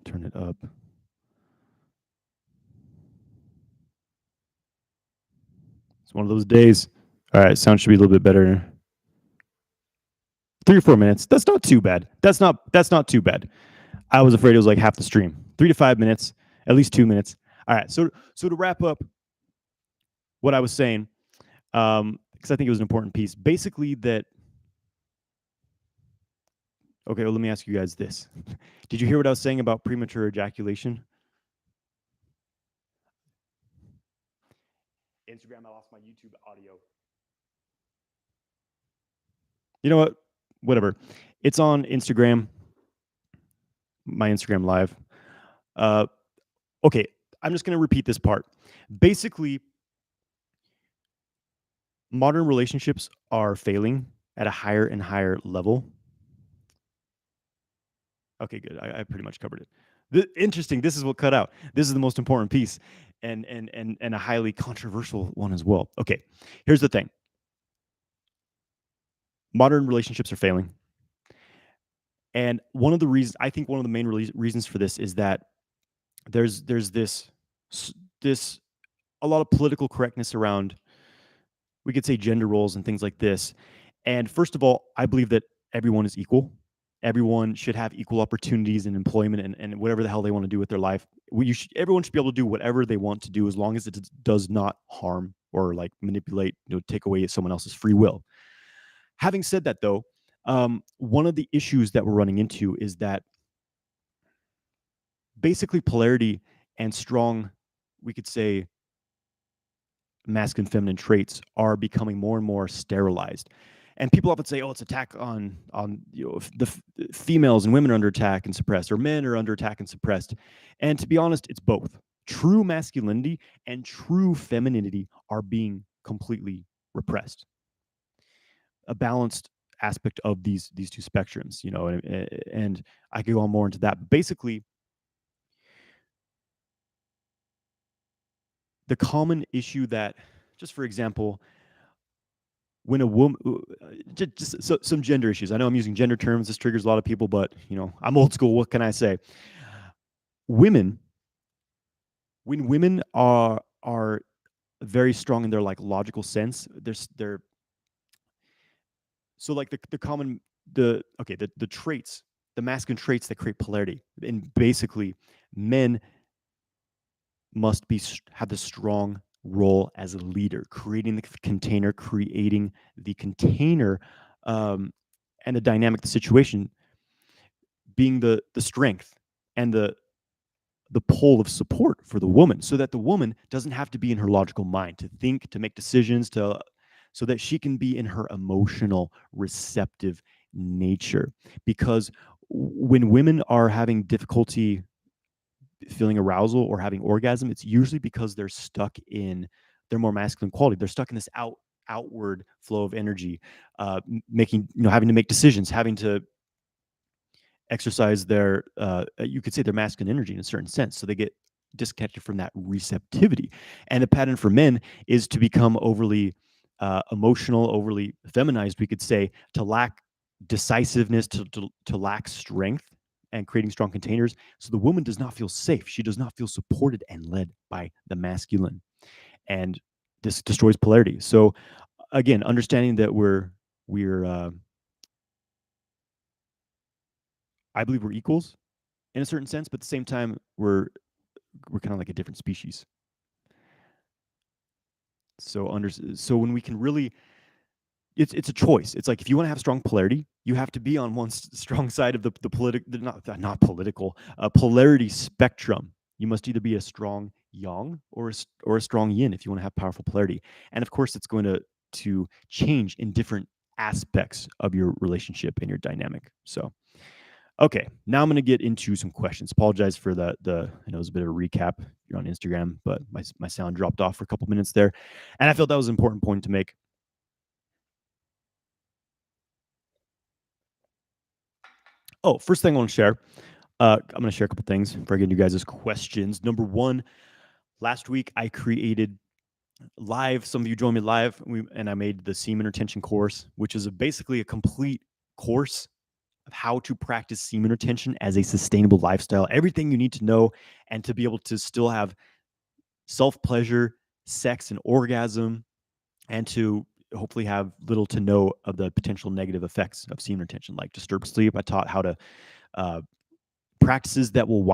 S1: Turn it up. It's one of those days. All right, sound should be a little bit better. 3 or 4 minutes. That's not too bad. That's not too bad. I was afraid it was like half the stream. 3 to 5 minutes, at least 2 minutes. All right. So to wrap up what I was saying, because I think it was an important piece. Basically, that. Okay. Well, let me ask you guys this. Did you hear what I was saying about premature ejaculation? Instagram, I lost my YouTube audio. You know what? Whatever. It's on Instagram, my Instagram live. Okay, I'm just going to repeat this part. Basically, modern relationships are failing at a higher and higher level. Okay, good. I pretty much covered it. Interesting. This is what cut out. This is the most important piece, and a highly controversial one as well. Okay, here's the thing. Modern relationships are failing, and one of the reasons, I think one of the main reasons for this is that there's this a lot of political correctness around, we could say, gender roles and things like this. And first of all, I believe that everyone is equal. Everyone should have equal opportunities in employment and whatever the hell they want to do with their life. Everyone should be able to do whatever they want to do as long as it does not harm or like manipulate, take away someone else's free will. Having said that, though, one of the issues that we're running into is that basically polarity and strong, we could say, masculine feminine traits are becoming more and more sterilized. And people often say, "Oh, it's attack on the females, and women are under attack and suppressed, or men are under attack and suppressed." And to be honest, it's both. True masculinity and true femininity are being completely repressed. A balanced aspect of these two spectrums, and I could go on more into that. But basically, the common issue that, just for example, when a woman, just some gender issues. I know I'm using gender terms. This triggers a lot of people, but I'm old school. What can I say? Women, when women are very strong in their like logical sense, they're so like the common the traits, the masculine traits that create polarity, and basically men must have the strong role as a leader, creating the container, and the dynamic, the situation, being the strength and the pole of support for the woman, so that the woman doesn't have to be in her logical mind to think, to make decisions, so that she can be in her emotional, receptive nature. Because when women are having difficulty feeling arousal or having orgasm, it's usually because they're stuck in their more masculine quality. They're stuck in this outward flow of energy, making, having to make decisions, having to exercise their, you could say, their masculine energy in a certain sense. So they get disconnected from that receptivity. And the pattern for men is to become overly emotional, overly feminized, we could say, to lack decisiveness, to lack strength, and creating strong containers so the woman does not feel safe. She does not feel supported and led by the masculine. And this destroys polarity. So again, understanding that we're I believe we're equals in a certain sense, but at the same time we're kind of like a different species. So when we can really, it's a choice. It's like if you want to have strong polarity, you have to be on one strong side of the political, not political, polarity spectrum. You must either be a strong yang or a strong yin if you want to have powerful polarity. And of course, it's going to change in different aspects of your relationship and your dynamic. So okay, now I'm going to get into some questions. Apologize for the I know it was a bit of a recap. You're on Instagram, but my sound dropped off for a couple minutes there, and I felt that was an important point to make. Oh, first thing I want to share. I'm going to share a couple things before I get into you guys' questions. Number one, last week I created live. Some of you joined me live, and I made the semen retention course, which is basically a complete course of how to practice semen retention as a sustainable lifestyle. Everything you need to know, and to be able to still have self pleasure, sex, and orgasm, and to hopefully have little to no of the potential negative effects of semen retention, like disturbed sleep. I taught how to uh, practices that will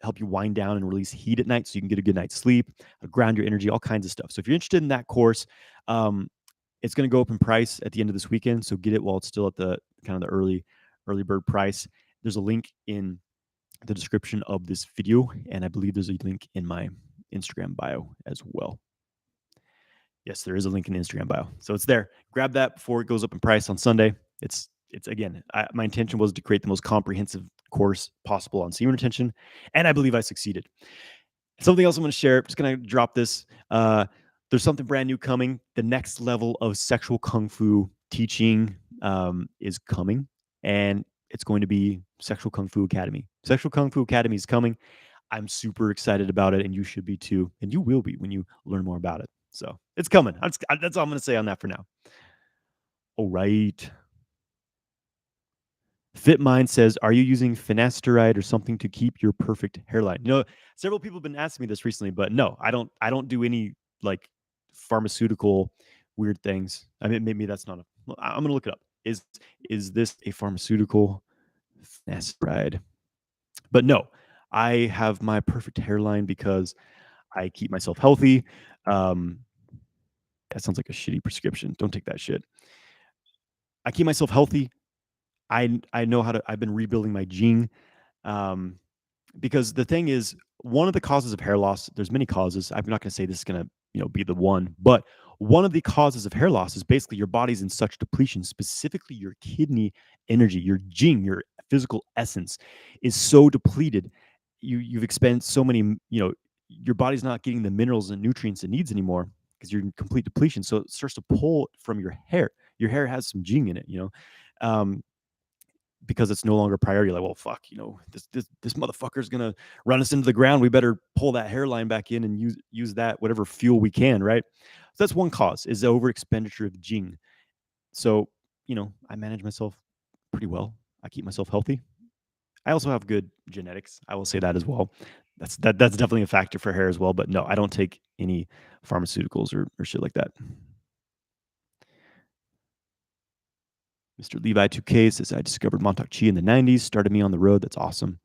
S1: help you wind down and release heat at night so you can get a good night's sleep, ground your energy, all kinds of stuff. So if you're interested in that course, um, it's going to go up in price at the end of this weekend. So get it while it's still at the kind of the early bird price. There's a link in the description of this video, and I believe there's a link in my Instagram bio as well. Yes, there is a link in the Instagram bio, so it's there. Grab that before it goes up in price on Sunday. It's again, my intention was to create the most comprehensive course possible on semen retention, and I believe I succeeded. Something else I'm going to share. Just going to drop this. There's something brand new coming. The next level of sexual kung fu teaching is coming, and it's going to be Sexual Kung Fu Academy. Sexual Kung Fu Academy is coming. I'm super excited about it, and you should be too, and you will be when you learn more about it. So it's coming. That's all I'm going to say on that for now. All right. Fit Mind says, "Are you using finasteride or something to keep your perfect hairline?" Several people have been asking me this recently, but no, I don't. I don't do any like pharmaceutical weird things. I mean, maybe that's not a. Well, I'm gonna look it up. Is this a pharmaceutical finasteride? But no, I have my perfect hairline because I keep myself healthy. Um, that sounds like a shitty prescription. Don't take that shit. I keep myself healthy. I know how to. I've been rebuilding my gene. Um, because the thing is, one of the causes of hair loss, there's many causes. I'm not going to say this is going to be the one, but one of the causes of hair loss is basically your body's in such depletion, specifically your kidney energy, your jing, your physical essence is so depleted. You've expended so many, your body's not getting the minerals and nutrients it needs anymore because you're in complete depletion. So it starts to pull from your hair. Your hair has some jing in it, um, because it's no longer a priority. Like, well, fuck, this motherfucker's gonna run us into the ground. We better pull that hairline back in and use that whatever fuel we can, right? So that's one cause, is the over expenditure of jing. So I manage myself pretty well. I keep myself healthy. I also have good genetics. I will say that as well. That's definitely a factor for hair as well. But no, I don't take any pharmaceuticals or shit like that. Mr. Levi 2K says, "I discovered Montauk Chia in the 90s, started me on the road." That's awesome.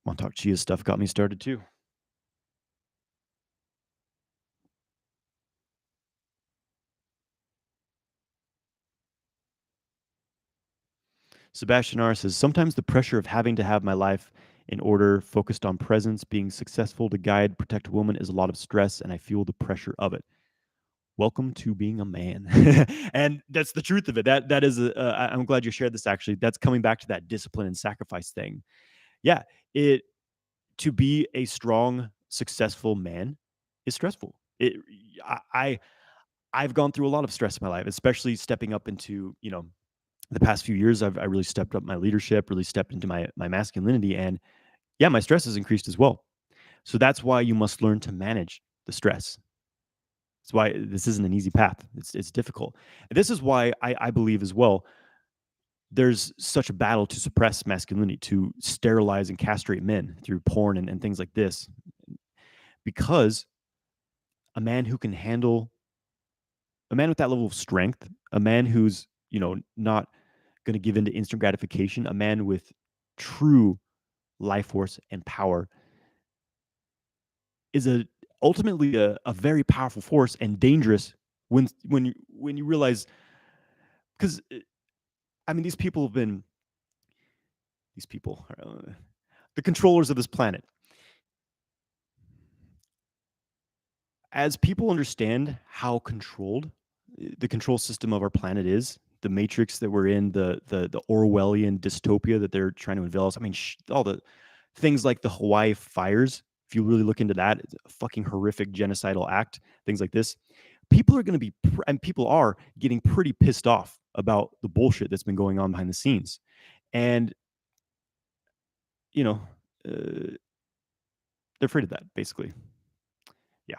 S1: Montauk Chia stuff got me started too. Sebastian R says, "Sometimes the pressure of having to have my life in order, focused on presence, being successful to guide, protect a woman is a lot of stress, and I feel the pressure of it." Welcome to being a man. And that's the truth of it. That is I'm glad you shared this. Actually, that's coming back to that discipline and sacrifice thing. Yeah, it to be a strong, successful man is stressful. I I've gone through a lot of stress in my life, especially stepping up into, the past few years. I really stepped up my leadership, really stepped into my masculinity, and yeah, my stress has increased as well. So that's why you must learn to manage the stress. That's why this isn't an easy path. It's difficult. And this is why I believe as well, there's such a battle to suppress masculinity, to sterilize and castrate men through porn and things like this, because a man who can handle a man with that level of strength, a man who's, not going to give in to instant gratification, a man with true life force and power is ultimately a very powerful force and dangerous when you realize, because I mean these people the controllers of this planet, as people understand how controlled the control system of our planet is, the matrix that we're in, the Orwellian dystopia that they're trying to unveil us. I mean, all the things like the Hawaii fires. If you really look into that, it's a fucking horrific genocidal act. Things like this, people are going to be, and people are getting pretty pissed off about the bullshit that's been going on behind the scenes, and you know, uh, they're afraid of that. Basically, yeah.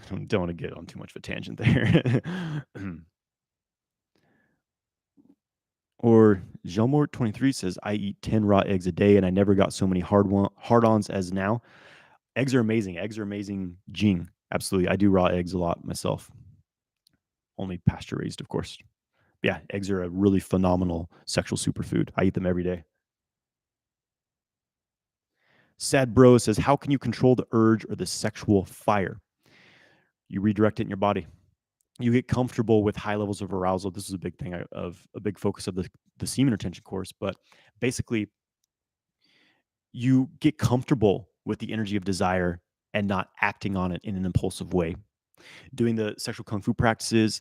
S1: Don't want to get on too much of a tangent there. Or Jelmort23 says, I eat 10 raw eggs a day and I never got so many hard-ons as now. Eggs are amazing. Eggs are amazing. Jing. Absolutely. I do raw eggs a lot myself. Only pasture raised, of course. Yeah, eggs are a really phenomenal sexual superfood. I eat them every day. Sad Bro says, how can you control the urge or the sexual fire? You redirect it in your body. You get comfortable with high levels of arousal. This is a big thing of a big focus of the semen retention course, but basically you get comfortable with the energy of desire and not acting on it in an impulsive way. Doing the sexual kung fu practices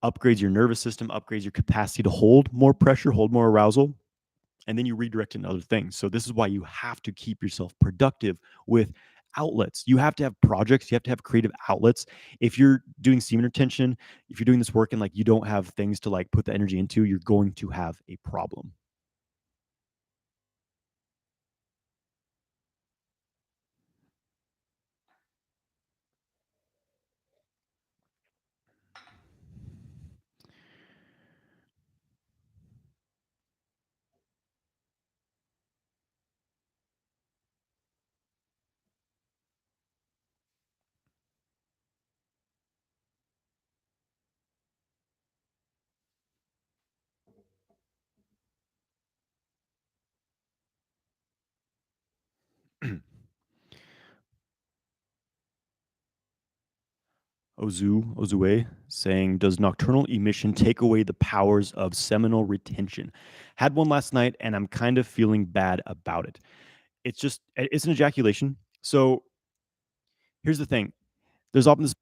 S1: upgrades your nervous system, upgrades your capacity to hold more pressure, hold more arousal, and then you redirect it into other things. So this is why you have to keep yourself productive with outlets. You have to have projects, you have to have creative outlets. If you're doing semen retention, if you're doing this work and like you don't have things to like put the energy into, you're going to have a problem. Ozue saying, does nocturnal emission take away the powers of seminal retention? Had one last night and I'm kind of feeling bad about it. It's an ejaculation. So here's the thing. There's often this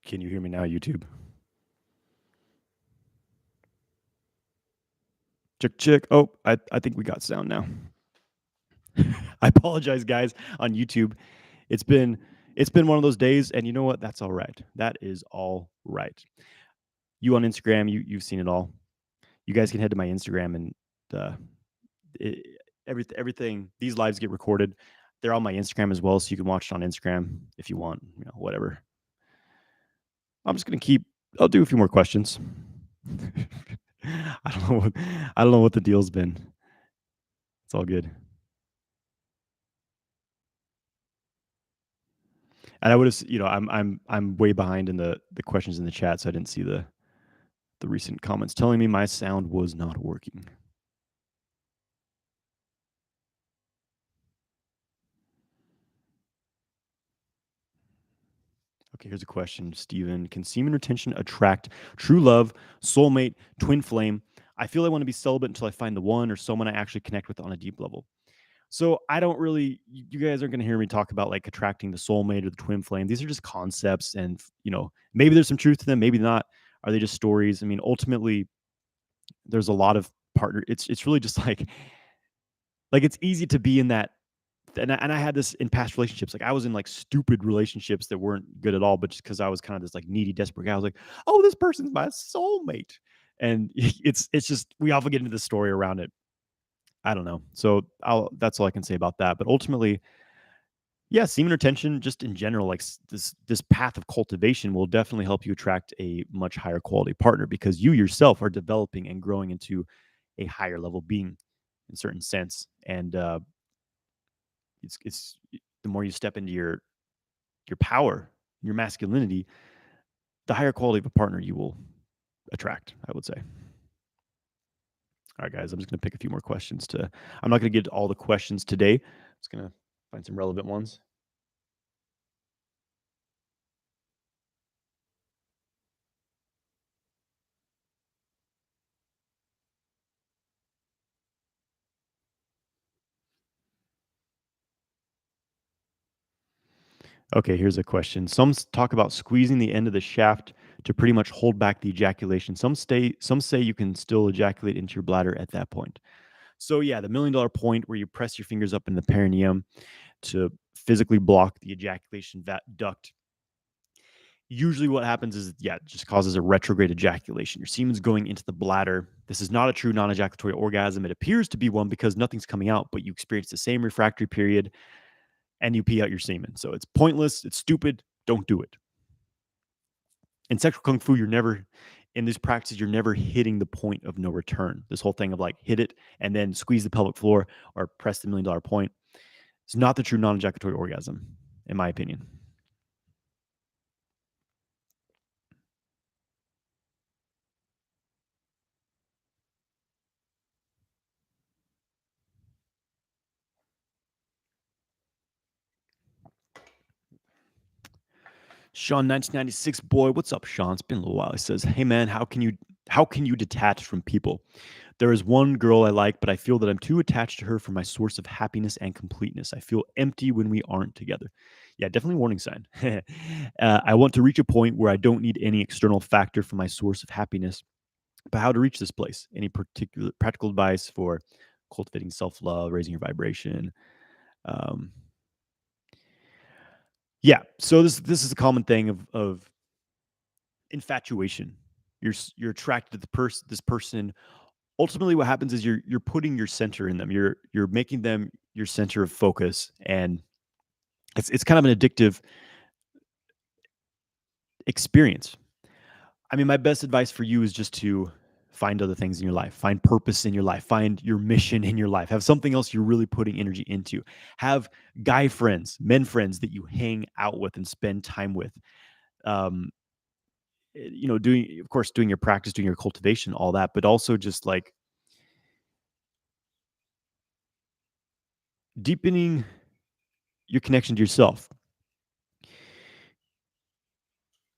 S1: Can you hear me now, YouTube? Check, check. Oh, I think we got sound now. I apologize, guys, on YouTube. It's been it's been one of those days, and you know what? That's all right. That is all right. You on Instagram, you've seen it all. You guys can head to my Instagram and uh, it, everything. These lives get recorded. They're on my Instagram as well, so you can watch it on Instagram if you want. Whatever. I'm just gonna keep. I'll do a few more questions. I don't know what the deal's been. It's all good. And I would have, I'm way behind in the questions in the chat, so I didn't see the recent comments telling me my sound was not working. Okay, here's a question, Steven. Can semen retention attract true love, soulmate, twin flame? I feel I want to be celibate until I find the one or someone I actually connect with on a deep level. So I don't really, you guys aren't going to hear me talk about like attracting the soulmate or the twin flame. These are just concepts, and maybe there's some truth to them, maybe not. Are they just stories? I mean, ultimately, there's a lot of partner. It's really just like it's easy to be in that. And I had this in past relationships. Like I was in like stupid relationships that weren't good at all, but just because I was kind of this like needy, desperate guy, I was like, oh, this person's my soulmate. And it's just we often get into the story around it. I don't know. So that's all I can say about that. But ultimately, yeah, semen retention, just in general, like this path of cultivation will definitely help you attract a much higher quality partner because you yourself are developing and growing into a higher level being in a certain sense. And it's the more you step into your power, your masculinity, the higher quality of a partner you will attract, I would say. All right, guys, I'm just going to pick a few more questions to. I'm not going to get to all the questions today. I'm just going to find some relevant ones. Okay, here's a question. Some talk about squeezing the end of the shaft to pretty much hold back the ejaculation. Some say you can still ejaculate into your bladder at that point. So yeah, the $1 million point where you press your fingers up in the perineum to physically block the ejaculation duct. Usually what happens is, yeah, it just causes a retrograde ejaculation. Your semen's going into the bladder. This is not a true non-ejaculatory orgasm. It appears to be one because nothing's coming out, but you experience the same refractory period and you pee out your semen. So it's pointless. It's stupid. Don't do it. In sexual kung fu, in these practices, you're never hitting the point of no return. This whole thing of like hit it and then squeeze the pelvic floor or press the $1 million point. It's not the true non-ejaculatory orgasm, in my opinion. Sean 1996 boy, what's up, Sean? It's been a little while. He says, "Hey man, how can you detach from people? There is one girl I like, but I feel that I'm too attached to her for my source of happiness and completeness. I feel empty when we aren't together." Yeah, definitely a warning sign. I want to reach a point where I don't need any external factor for my source of happiness. But how to reach this place? Any particular practical advice for cultivating self-love, raising your vibration? Um, yeah. So this is a common thing of infatuation. You're attracted to this person. Ultimately, what happens is you're putting your center in them. You're making them your center of focus, and it's kind of an addictive experience. I mean, my best advice for you is just to find other things in your life, find purpose in your life, find your mission in your life, have something else you're really putting energy into. Have guy friends, men friends that you hang out with and spend time with. Um, doing, of course, doing your practice, doing your cultivation, all that, but also just like deepening your connection to yourself,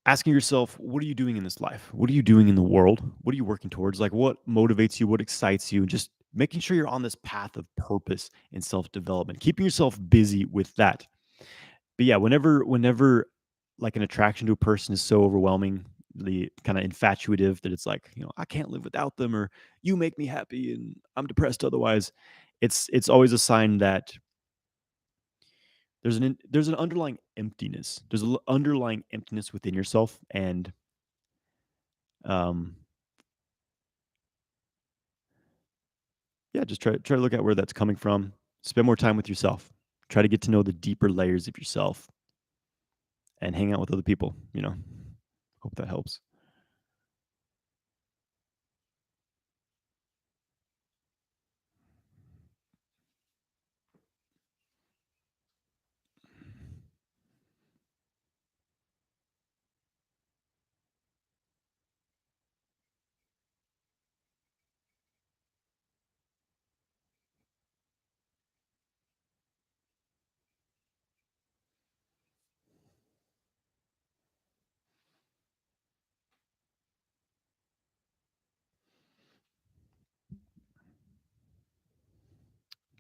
S1: asking yourself, what are you doing in this life? What are you doing in the world? What are you working towards? Like, what motivates you? What excites you? And just making sure you're on this path of purpose and self development, keeping yourself busy with that. But yeah, whenever like an attraction to a person is so overwhelming, the kind of infatuative that it's like, I can't live without them, or you make me happy and I'm depressed otherwise. It's always a sign that there's an underlying emptiness. There's an underlying emptiness within yourself, and um, yeah, just try to look at where that's coming from. Spend more time with yourself. Try to get to know the deeper layers of yourself, and hang out with other people. Hope that helps.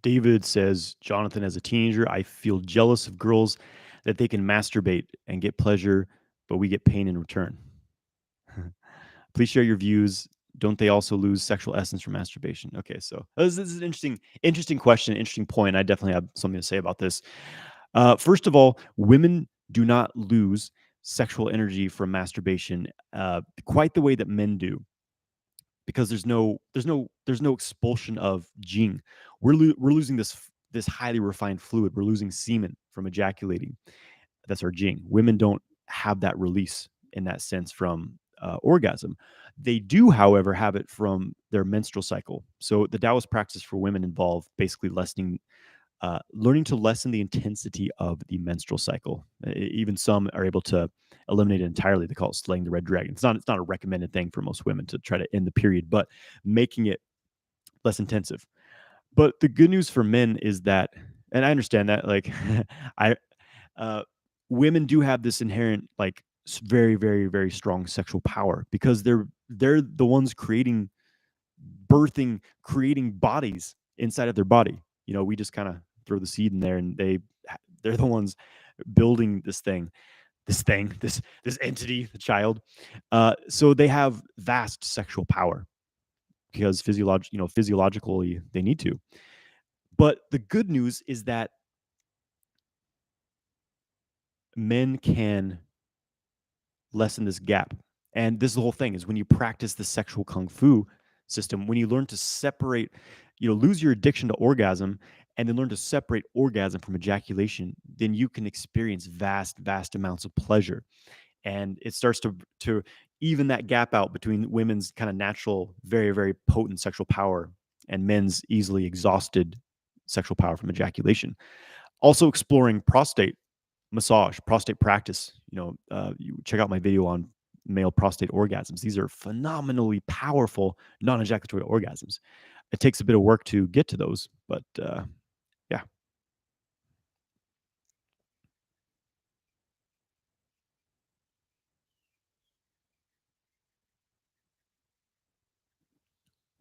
S1: David says, Jonathan, as a teenager, I feel jealous of girls that they can masturbate and get pleasure, but we get pain in return. Please share your views. Don't they also lose sexual essence from masturbation? Okay, so this is an interesting question, interesting point. I definitely have something to say about this. First of all, women do not lose sexual energy from masturbation quite the way that men do, because there's no expulsion of gene. We're losing this highly refined fluid. We're losing semen from ejaculating. That's our jing. Women don't have that release in that sense from orgasm. They do, however, have it from their menstrual cycle. So the Taoist practice for women involve basically learning to lessen the intensity of the menstrual cycle. Even some are able to eliminate it entirely. They call it slaying the red dragon. It's not a recommended thing for most women to try to end the period, but making it less intensive. But the good news for men is that, and I understand that, like, I uh, women do have this inherent, like, very, very, very strong sexual power, because they're the ones creating bodies inside of their body. We just kind of throw the seed in there, and they're the ones building this entity, the child. So they have vast sexual power because physiologically they need to. But the good news is that men can lessen this gap. And this is the whole thing, is when you practice the sexual kung fu system, when you learn to separate, lose your addiction to orgasm, and then learn to separate orgasm from ejaculation, then you can experience vast, vast amounts of pleasure. And it starts to even that gap out between women's kind of natural, very, very potent sexual power and men's easily exhausted sexual power from ejaculation. Also exploring prostate massage, prostate practice. You check out my video on male prostate orgasms. These are phenomenally powerful non-ejaculatory orgasms. It takes a bit of work to get to those, but yeah,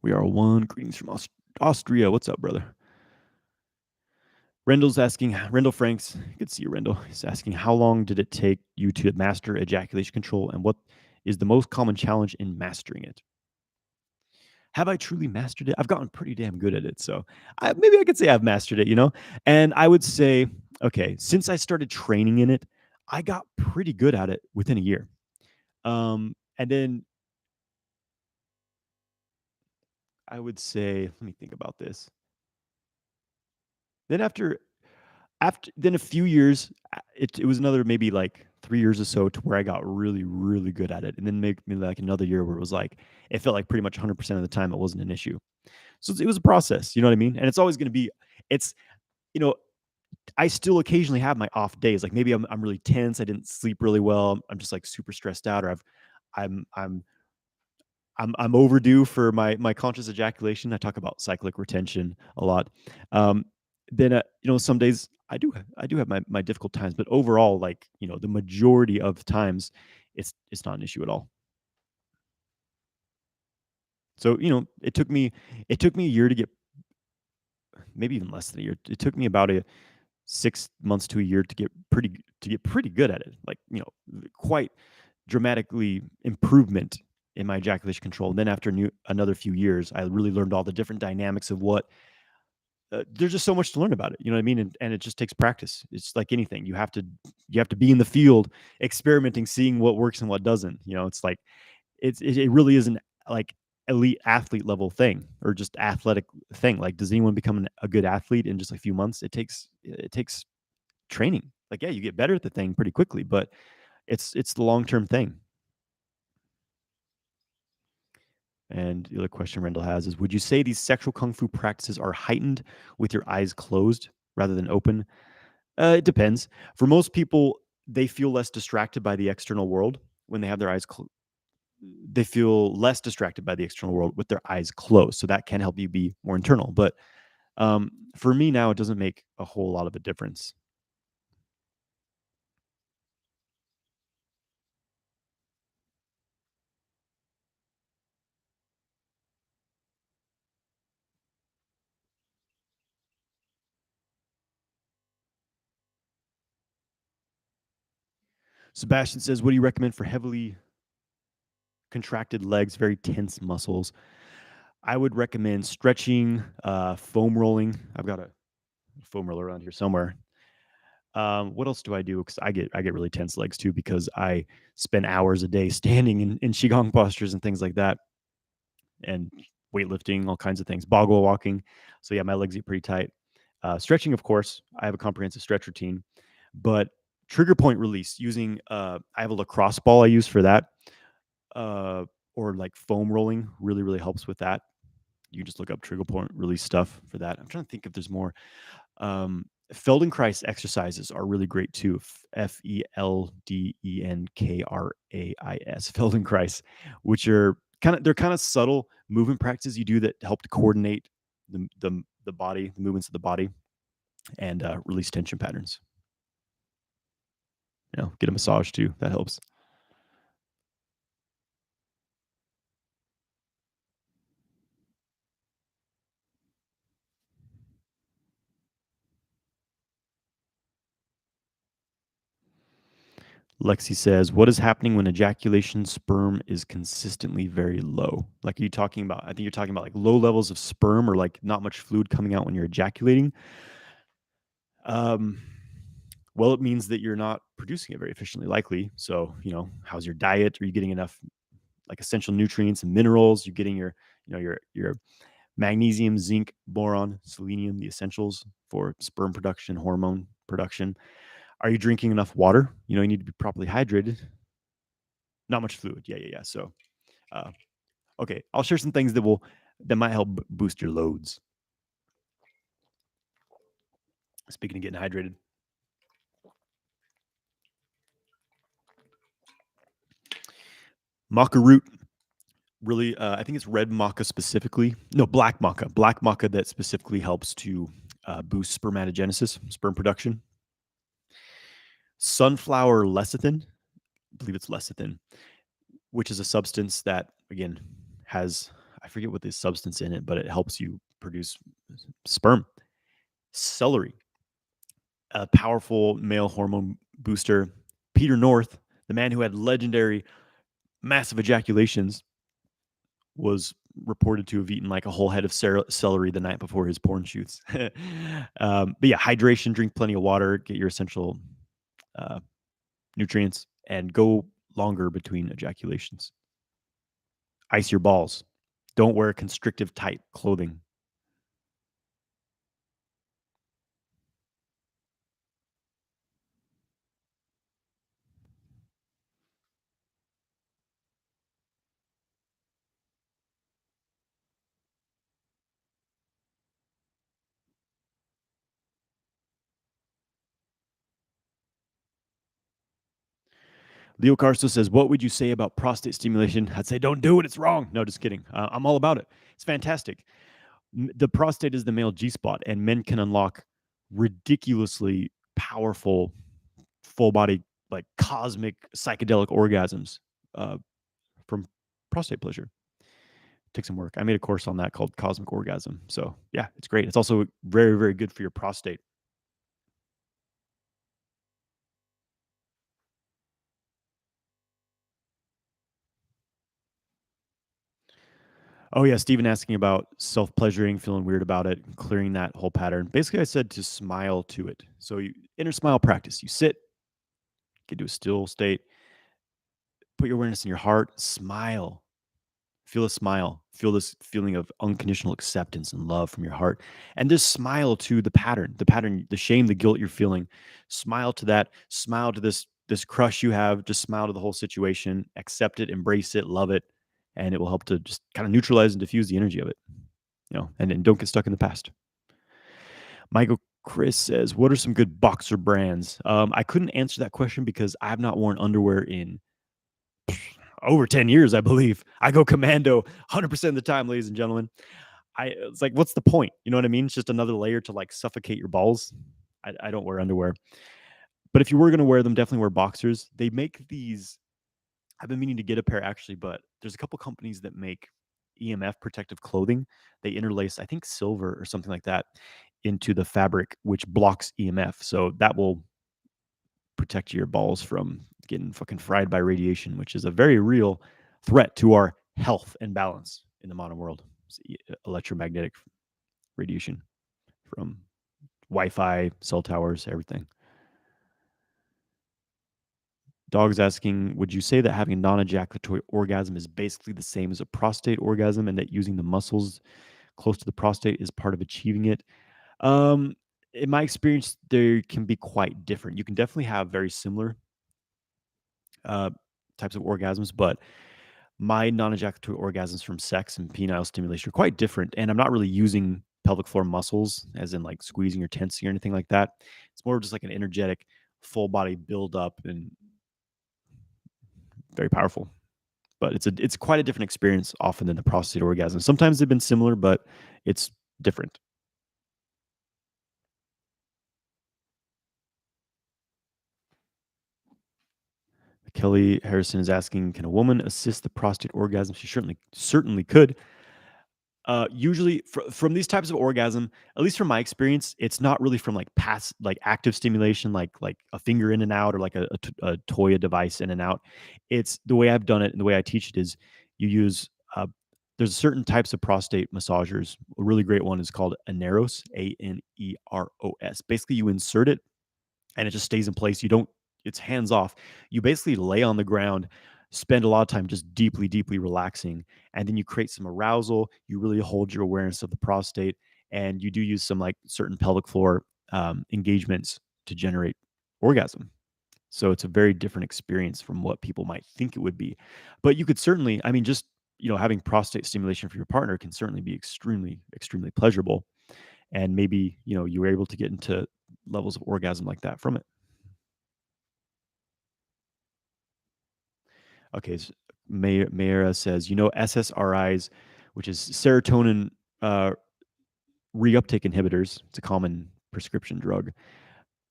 S1: we are one. Greetings from Austria. What's up, brother? Rendell Franks, good to see you, Rendell. He's asking, how long did it take you to master ejaculation control, and what is the most common challenge in mastering it? Have I truly mastered it? I've gotten pretty damn good at it. So maybe I could say I've mastered it. And I would say, okay, since I started training in it, I got pretty good at it within a year. And then I would say, let me think about this. Then after then a few years, it was another maybe like 3 years or so to where I got really, really good at it. And then maybe like another year where it was like, it felt like pretty much 100% of the time it wasn't an issue. So it was a process, you know what I mean? And it's always going to be, it's, you know, I still occasionally have my off days. Like maybe I'm really tense. I didn't sleep really well. I'm just like super stressed out, or I'm I'm I'm overdue for my conscious ejaculation. I talk about cyclic retention a lot. Um, then some days I do have my difficult times, but overall, like the majority of times, it's not an issue at all. So it took me a year to get, maybe even less than a year. It took me about 6 months to a year to get pretty good at it. Like, quite dramatically improvement in my ejaculation control. And then after another few years, I really learned all the different dynamics of what there's just so much to learn about it. You know what I mean? And it just takes practice. It's like anything. You have to be in the field, experimenting, seeing what works and what doesn't. It's like it really isn't like elite athlete level thing or just athletic thing. Like, does anyone become a good athlete in just a few months? It takes training. Like, yeah, you get better at the thing pretty quickly, but it's the long term thing. And the other question Rendell has is, would you say these sexual kung fu practices are heightened with your eyes closed rather than open? It depends. For most people, they feel less distracted by the external world when they have their eyes closed. They feel less distracted by the external world with their eyes closed. So that can help you be more internal. But for me now, it doesn't make a whole lot of a difference. Sebastian says, what do you recommend for heavily contracted legs, very tense muscles? I would recommend stretching, foam rolling. I've got a foam roller around here somewhere. What else do I do? Because I get really tense legs too because I spend hours a day standing in qigong postures and things like that, and weightlifting, all kinds of things, boggle walking. So yeah, my legs get pretty tight. Stretching, of course, I have a comprehensive stretch routine, but trigger point release using I have a lacrosse ball I use for that, uh, or like foam rolling really helps with that. You just look up trigger point release stuff for that. I'm trying to think if there's more. Um, Feldenkrais exercises are really great too. Feldenkrais, Feldenkrais, which are they're kind of subtle movement practices you do that help to coordinate the body, the movements of the body, and release tension patterns. Get a massage too. That helps. Lexi says, "What is happening when ejaculation sperm is consistently very low? Like, are you talking about? I think you're talking about like low levels of sperm or like not much fluid coming out when you're ejaculating. Um, well, it means that you're not producing it very efficiently, likely. So, how's your diet? Are you getting enough like essential nutrients and minerals? You're getting your magnesium, zinc, boron, selenium, the essentials for sperm production, hormone production. Are you drinking enough water? You need to be properly hydrated. Not much fluid. Yeah. So, uh, okay, I'll share some things that might help boost your loads. Speaking of getting hydrated, maca root, really, I think it's red maca specifically. No, black maca that specifically helps to boost spermatogenesis, sperm production. Sunflower lecithin, I believe it's lecithin, which is a substance that again has, I forget what this substance in it, but it helps you produce sperm. Celery, a powerful male hormone booster. Peter North, the man who had legendary massive ejaculations, was reported to have eaten like a whole head of celery the night before his porn shoots. But yeah, hydration, drink plenty of water, get your essential uh, nutrients, and go longer between ejaculations. Ice your balls. Don't wear constrictive, tight clothing. Leo Carsto says, "What would you say about prostate stimulation?" I'd say, "Don't do it. It's wrong." No, just kidding. I'm all about it. It's fantastic. The prostate is the male G spot, and men can unlock ridiculously powerful, full body, like cosmic psychedelic orgasms uh, from prostate pleasure. Take some work. I made a course on that called Cosmic Orgasm. So yeah, it's great. It's also very, very good for your prostate. Oh yeah, Steven asking about self-pleasuring, feeling weird about it, clearing that whole pattern. Basically, I said to smile to it. So you inner smile practice. You sit, get to a still state, put your awareness in your heart, smile. Feel a smile. Feel this feeling of unconditional acceptance and love from your heart. And just smile to the pattern, the shame, the guilt you're feeling. Smile to that. Smile to this crush you have. Just smile to the whole situation. Accept it, embrace it, love it, and it will help to just kind of neutralize and diffuse the energy of it. And don't get stuck in the past. Michael Chris says, "What are some good boxer brands?" I couldn't answer that question because I have not worn underwear in over 10 years, I believe. I go commando 100% of the time, ladies and gentlemen. It's like, what's the point? You know what I mean? It's just another layer to like suffocate your balls. I don't wear underwear. But if you were going to wear them, definitely wear boxers. They make these. I've been meaning to get a pair actually, but there's a couple companies that make EMF protective clothing. They interlace, I think, silver or something like that into the fabric, which blocks EMF. So that will protect your balls from getting fucking fried by radiation, which is a very real threat to our health and balance in the modern world. It's electromagnetic radiation from Wi-Fi, cell towers, everything. Dog's asking, would you say that having a non-ejaculatory orgasm is basically the same as a prostate orgasm, and that using the muscles close to the prostate is part of achieving it? Um, in my experience, they can be quite different. You can definitely have very similar uh, types of orgasms, but my non-ejaculatory orgasms from sex and penile stimulation are quite different, and I'm not really using pelvic floor muscles, as in like squeezing or tensing or anything like that. It's more of just like an energetic, full body build up and very powerful. But it's quite a different experience often than the prostate orgasm. Sometimes they've been similar, but it's different. Kelly Harrison is asking, can a woman assist the prostate orgasm? She certainly could. Usually from these types of orgasm, at least from my experience, it's not really from like past like active stimulation, like a finger in and out or like a Toya device in and out. It's the way I've done it and the way I teach it is you use there's certain types of prostate massagers. A really great one is called Aneros, Aneros. Basically, you insert it and it just stays in place. You don't, it's hands off. You basically lay on the ground, spend a lot of time just deeply relaxing, and then you create some arousal. You really hold your awareness of the prostate, and you do use some like certain pelvic floor engagements to generate orgasm. So it's a very different experience from what people might think it would be. But you could certainly, I mean, just having prostate stimulation for your partner can certainly be extremely pleasurable, and maybe you were able to get into levels of orgasm like that from it. Okay, Mayra says, SSRIs, which is serotonin uh, reuptake inhibitors. It's a common prescription drug.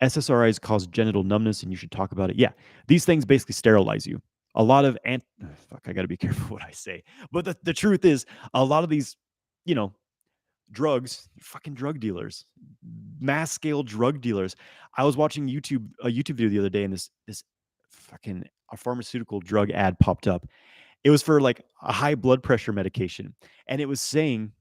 S1: SSRIs cause genital numbness, and you should talk about it. Yeah, these things basically sterilize you. A lot of fuck, I got to be careful what I say. But the truth is, a lot of these, you know, drugs, fucking drug dealers, mass scale drug dealers. I was watching a YouTube video the other day, and this fucking a pharmaceutical drug ad popped up. It was for like a high blood pressure medication, and it was saying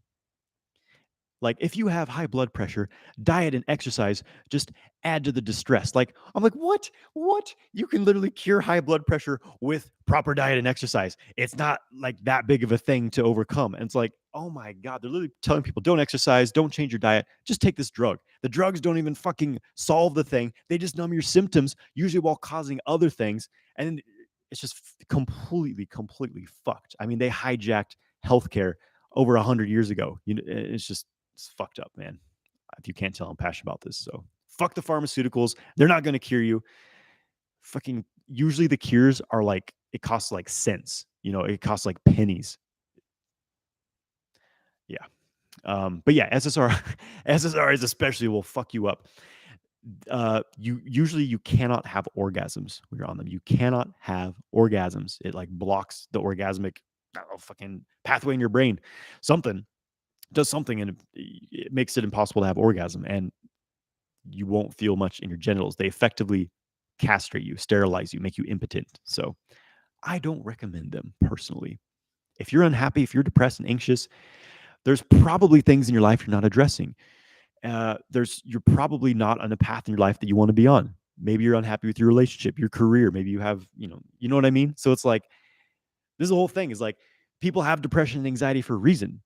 S1: like, if you have high blood pressure, diet and exercise just add to the distress. Like, I'm like, what? What? You can literally cure high blood pressure with proper diet and exercise. It's not like that big of a thing to overcome. And it's like, oh my God, they're literally telling people don't exercise, don't change your diet, just take this drug. The drugs don't even fucking solve the thing. They just numb your symptoms, usually while causing other things. And it's just completely fucked. I mean, they hijacked healthcare over 100 years ago. It's fucked up, man. If you can't tell, I'm passionate about this. So fuck the pharmaceuticals. They're not going to cure you. Fucking usually the cures are like, it costs like cents. It costs like pennies. Yeah. But yeah, SSRIs especially will fuck you up. You cannot have orgasms when you're on them. You cannot have orgasms. It like blocks the orgasmic fucking pathway in your brain. Something does something, and it makes it impossible to have orgasm, and you won't feel much in your genitals. They effectively castrate you, sterilize you, make you impotent. So I don't recommend them personally. If you're unhappy, if you're depressed and anxious, there's probably things in your life you're not addressing. You're probably not on a path in your life that you want to be on. Maybe you're unhappy with your relationship, your career. Maybe you have, you know what I mean? So it's like this whole thing is like people have depression and anxiety for a reason.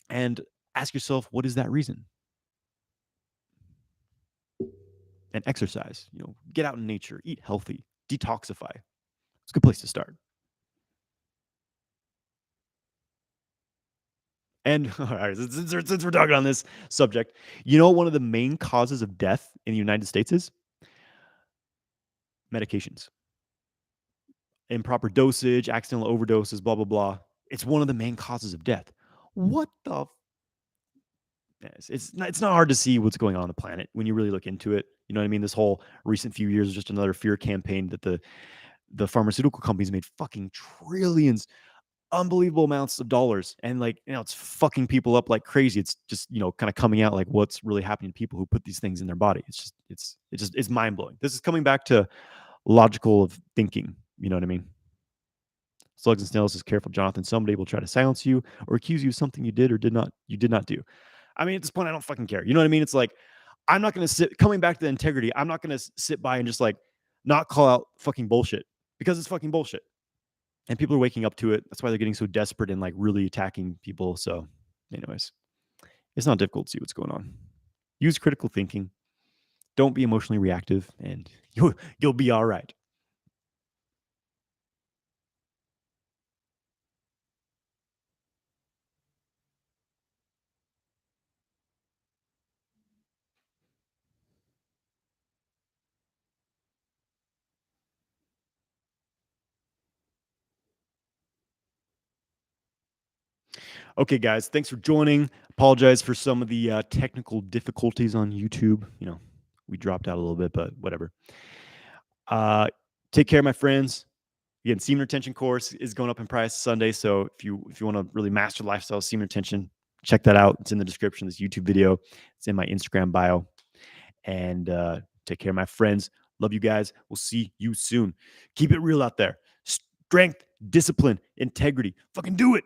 S1: And ask yourself, what is that reason? And exercise, get out in nature, eat healthy, detoxify. It's a good place to start. And all right, since we're talking on this subject, one of the main causes of death in the United States is medications, improper dosage, accidental overdoses, blah blah blah. It's one of the main causes of death. What the? Yes, it's not hard to see what's going on the planet when you really look into it. You know what I mean? This whole recent few years is just another fear campaign that the pharmaceutical companies made fucking trillions, unbelievable amounts of dollars, and like it's fucking people up like crazy. It's just kind of coming out like what's really happening to people who put these things in their body. It's mind blowing. This is coming back to logical of thinking. You know what I mean? Slugs and snails is careful, Jonathan. Somebody will try to silence you or accuse you of something you did not do. I mean, at this point, I don't fucking care. You know what I mean? It's like I'm not gonna sit coming back to the integrity. I'm not gonna sit by and just like not call out fucking bullshit because it's fucking bullshit. And people are waking up to it. That's why they're getting so desperate and like really attacking people. So, anyways, it's not difficult to see what's going on. Use critical thinking. Don't be emotionally reactive, and you'll be all right. Okay, guys, thanks for joining. Apologize for some of the technical difficulties on YouTube. We dropped out a little bit, but whatever. Uh, take care, my friends. Again, semen retention course is going up in price Sunday. So if you want to really master lifestyle semen retention, check that out. It's in the description of this YouTube video. It's in my Instagram bio. And take care, my friends. Love you guys. We'll see you soon. Keep it real out there. Strength, discipline, integrity. Fucking do it.